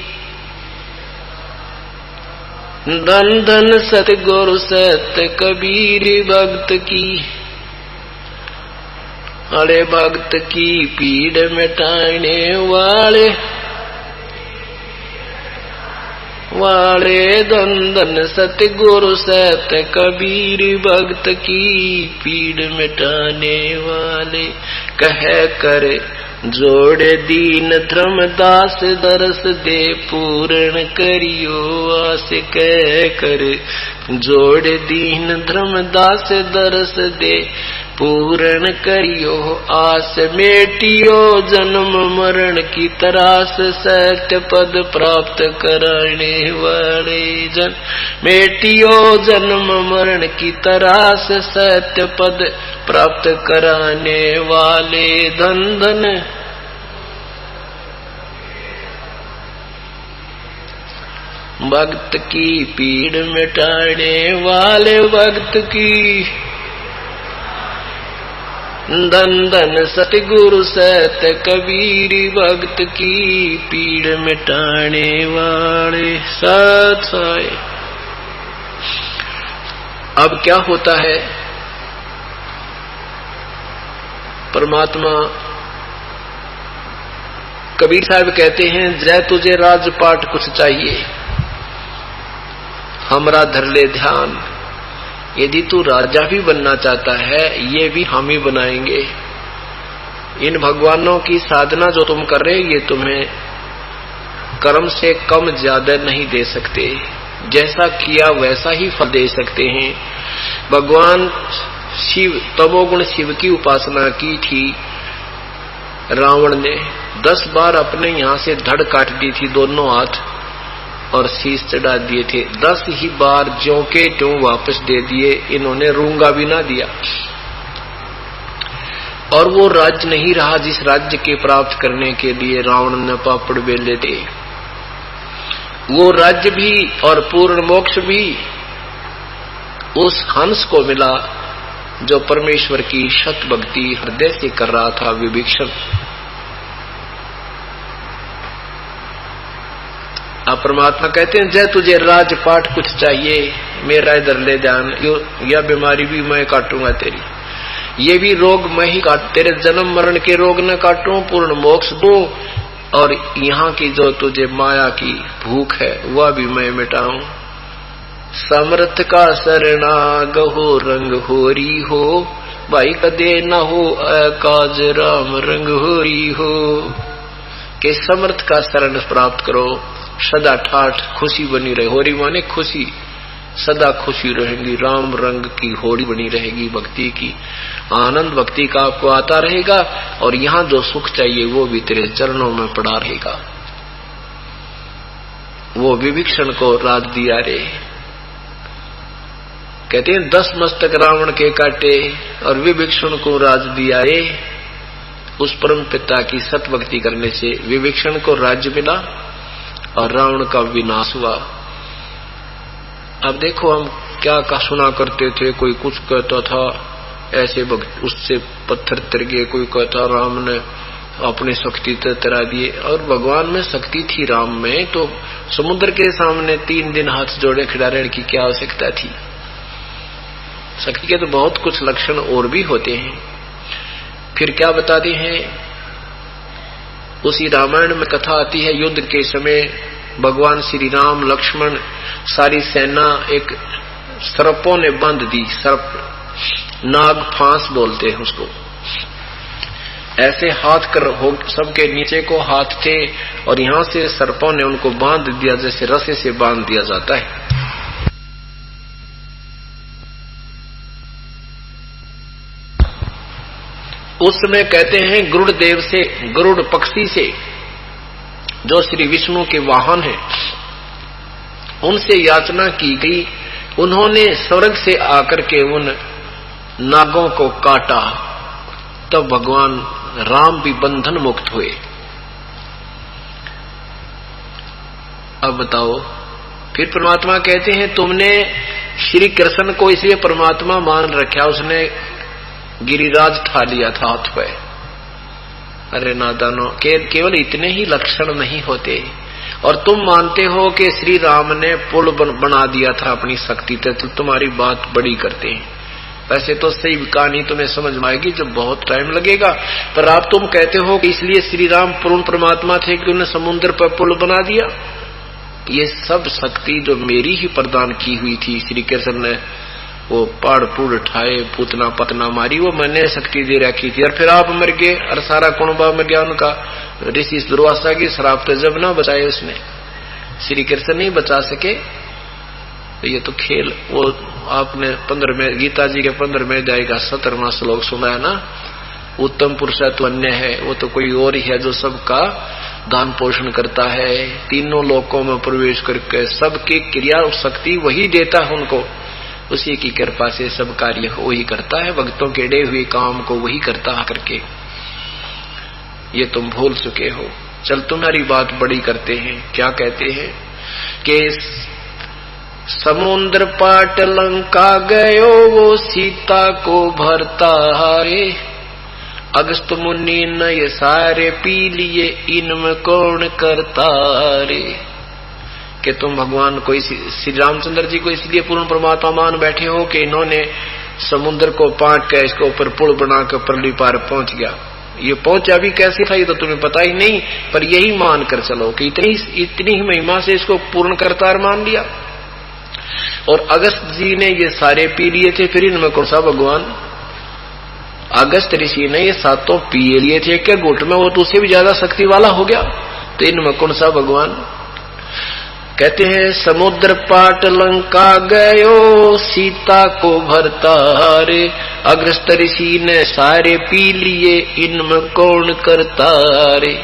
धन धन सतगुरु सत कबीर भक्त की। अरे भक्त की पीड़ मिटाने वाले वाले। धन धन सतगुरु सत कबीर भक्त की, पीड़ मिटाने वाले। कह कर जोड़ दीन धर्मदास, दर्श दे पूर्ण करियो आस। कह कर जोड़ दीन धर्मदास, दर्श दे पूर्ण करियो आस, मेटियो जन्म मरण की तरास, सत्य पद प्राप्त करने वाले जन। मेटियो जन्म मरण की तरास, सत्य पद प्राप्त कराने वाले धन धन। भक्त की पीड़ मिटाने वाले भक्त की, धन धन सतगुरु सत कबीर, भक्त की पीड़ मिटाने वाले सत साई। अब क्या होता है, परमात्मा कबीर साहब कहते हैं, जय तुझे राजपाट कुछ चाहिए, हमरा धर ले ध्यान। यदि तू राजा भी बनना चाहता है, ये भी हम ही बनाएंगे। इन भगवानों की साधना जो तुम कर रहे, ये तुम्हें कर्म से कम ज्यादा नहीं दे सकते, जैसा किया वैसा ही फल दे सकते हैं। भगवान शिव, तमोगुण शिव की उपासना की थी रावण ने, 10 बार अपने यहां से धड़ काट दी थी दोनों हाथ और शीश चढ़ा दिए थे। 10 ही बार ज्यों के त्यों वापस दे दिए, इन्होंने रूंगा भी ना दिया। और वो राज्य नहीं रहा जिस राज्य के प्राप्त करने के लिए रावण ने पापड़ बेले थे। वो राज्य भी और पूर्ण मोक्ष भी उस हंस को मिला जो परमेश्वर की शत भक्ति हृदय से कर रहा था, विभीषण। अब परमात्मा कहते हैं, जय तुझे राजपाट कुछ चाहिए, मेरा इधर ले ध्यान। यह बीमारी भी मैं काटूंगा तेरी, ये भी रोग मैं ही काट, तेरे जन्म मरण के रोग न काटूं, पूर्ण मोक्ष दूं, और यहाँ की जो तुझे माया की भूख है वह भी मैं मिटाऊं। समर्थ का शरणा गहो रंग होरी हो, भाई कदे न हो काज राम रंग होरी हो। के समर्थ का शरण प्राप्त करो, सदा ठाठ खुशी बनी रहे। होरी माने खुशी, सदा खुशी रहेगी, राम रंग की होड़ी बनी रहेगी भक्ति की। आनंद भक्ति का आपको आता रहेगा, और यहाँ जो सुख चाहिए वो भी तेरे चरणों में पड़ा रहेगा। वो विभीषण को राज दिया रे, कहते हैं 10 मस्तक रावण के काटे और विभीषण को राज दिया रे। उस परम पिता की सत भक्ति करने से विभीषण को राज्य मिला और रावण का विनाश हुआ। अब देखो, हम क्या सुना करते थे, कोई कुछ कहता था ऐसे उससे पत्थर तिर गए, कोई कहता राम ने अपनी शक्ति तरा दिए। और भगवान में शक्ति थी राम में, तो समुद्र के सामने 3 दिन हाथ जोड़े खड़ा रहने की क्या आवश्यकता थी। शक्ति के तो बहुत कुछ लक्षण और भी होते हैं। फिर क्या बताते हैं, उसी रामायण में कथा आती है, युद्ध के समय भगवान श्री राम लक्ष्मण सारी सेना एक सर्पों ने बांध दी। सर्प, नाग फांस बोलते हैं उसको। ऐसे हाथ कर हो, सबके नीचे को हाथ थे और यहां से सर्पों ने उनको बांध दिया, जैसे रस्से से बांध दिया जाता है। उस समय कहते हैं गरुड़ देव से, गरुड़ पक्षी से, जो श्री विष्णु के वाहन हैं, उनसे याचना की गई। उन्होंने स्वर्ग से आकर के उन नागों को काटा, तब भगवान राम भी बंधन मुक्त हुए। अब बताओ, फिर परमात्मा कहते हैं तुमने श्री कृष्ण को इसलिए परमात्मा मान रखा, उसने गिरिराज ठा लिया था हाथ पे। अरे नादानो, केवल इतने ही लक्षण नहीं होते, और तुम मानते हो कि श्री राम ने पुल बना दिया था अपनी शक्ति से, तो तुम्हारी बात बड़ी करते हैं। वैसे तो सही कहानी तुम्हें समझ में आएगी जब बहुत टाइम लगेगा, पर आप तुम कहते हो कि इसलिए श्री राम पूर्ण परमात्मा थे कि उन्हें समुद्र पर पुल बना दिया। ये सब शक्ति जो मेरी ही प्रदान की हुई थी, श्री कृष्ण ने वो पहाड़ पुल उठाए, पूतना पतना मारी, वो मैंने शक्ति दे रखी थी। और फिर आप मर गए और सारा कुणबा मर गया उनका। ऋषि दुर्वासा की श्राप तो जब ना बचाए उसने, श्री कृष्ण नहीं बचा सके। ये तो खेल, वो आपने 15 में गीता जी के 15वें अध्याय का 17वां श्लोक सुना है ना, उत्तम पुरुष तो अन्य है, वो तो कोई और ही है जो सबका दान पोषण करता है, तीनों लोकों में प्रवेश करके सबकी क्रिया शक्ति वही देता है उनको, उसी की कृपा से सब कार्य वही करता है, भक्तों के डे हुए काम को वही करता है करके। ये तुम भूल चुके हो। चल तुम्हारी बात बड़ी करते हैं। क्या कहते हैं कि समुद्र पाट लंका गयो वो सीता को भरता हारे, अगस्त मुनि न ये सारे पी लिए इनमें कौन करता रे। कि तुम भगवान को श्री रामचंद्र जी को इसलिए पूर्ण परमात्मा मान बैठे हो कि इन्होंने समुद्र को पाट के इसके ऊपर पुल बनाकर परली पार पहुंच गया। ये पहुंचा भी कैसे था ये तो तुम्हें पता ही नहीं, पर यही मान कर चलो कि इतनी ही महिमा से इसको पूर्ण करतार मान लिया। और अगस्त जी ने ये सारे पी लिए थे, फिर इनमें कौन सा भगवान? अगस्त ऋषि ने ये सातों पी लिए थे क्या घुट में, वो तो उससे भी ज्यादा शक्ति वाला हो गया, तो इनमें कौन सा भगवान? कहते हैं समुद्र पाट लंका गयो सीता को भरता रे, अगस्त ऋषि ने सारे पी लिए इनमें कौन करता रे।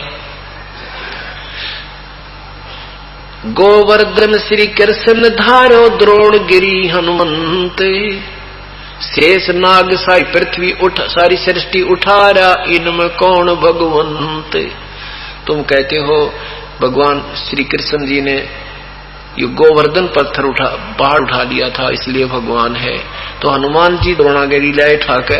गोवर्धन श्री कृष्ण धारो द्रोण गिरी हनुमंत, शेष नाग सारी पृथ्वी उठ सारी सृष्टि उठारा इनमें कौन भगवंत। तुम कहते हो भगवान श्री कृष्ण जी ने ये गोवर्धन पत्थर पहाड़ उठा लिया था इसलिए भगवान है, तो हनुमान जी द्रोणागिरी लाए ठाके,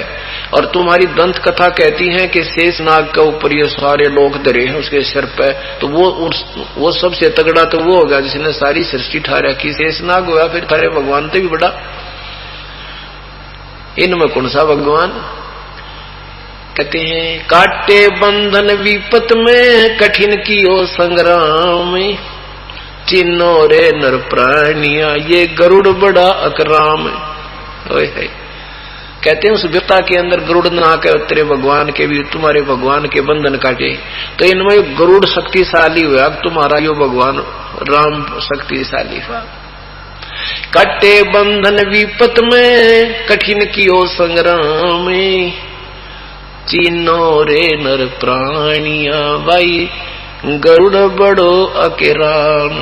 और तुम्हारी दंत कथा कहती है कि शेष नाग के ऊपर ये सारे लोग धरे हैं उसके सिर पे, तो वो सबसे तगड़ा तो वो होगा जिसने सारी सृष्टि ठा रखी, शेष नाग हुआ, फिर थारे भगवान से भी बड़ा। इनमें कौन सा भगवान? कहते हैं काटे बंधन विपत में कठिन कियो संग्राम, चिन्नो रे नर प्राणिया ये गरुड़ बड़ा अकराम। कहते हैं उस विपता के अंदर गरुड़ ना कर तेरे भगवान के भी तुम्हारे भगवान के बंधन काटे, तो इनमें गरुड़ शक्तिशाली हुआ, तुम्हारा यो भगवान राम शक्तिशाली हुआ। कटे बंधन विपत में कठिन कियो संग्राम, चिन्नो रे नर प्राणिया भाई गरुड़ बड़ो अकेराम।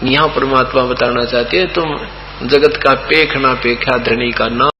यहां परमात्मा बताना चाहते हैं तुम जगत का पेख ना पेखा धरणी का नाम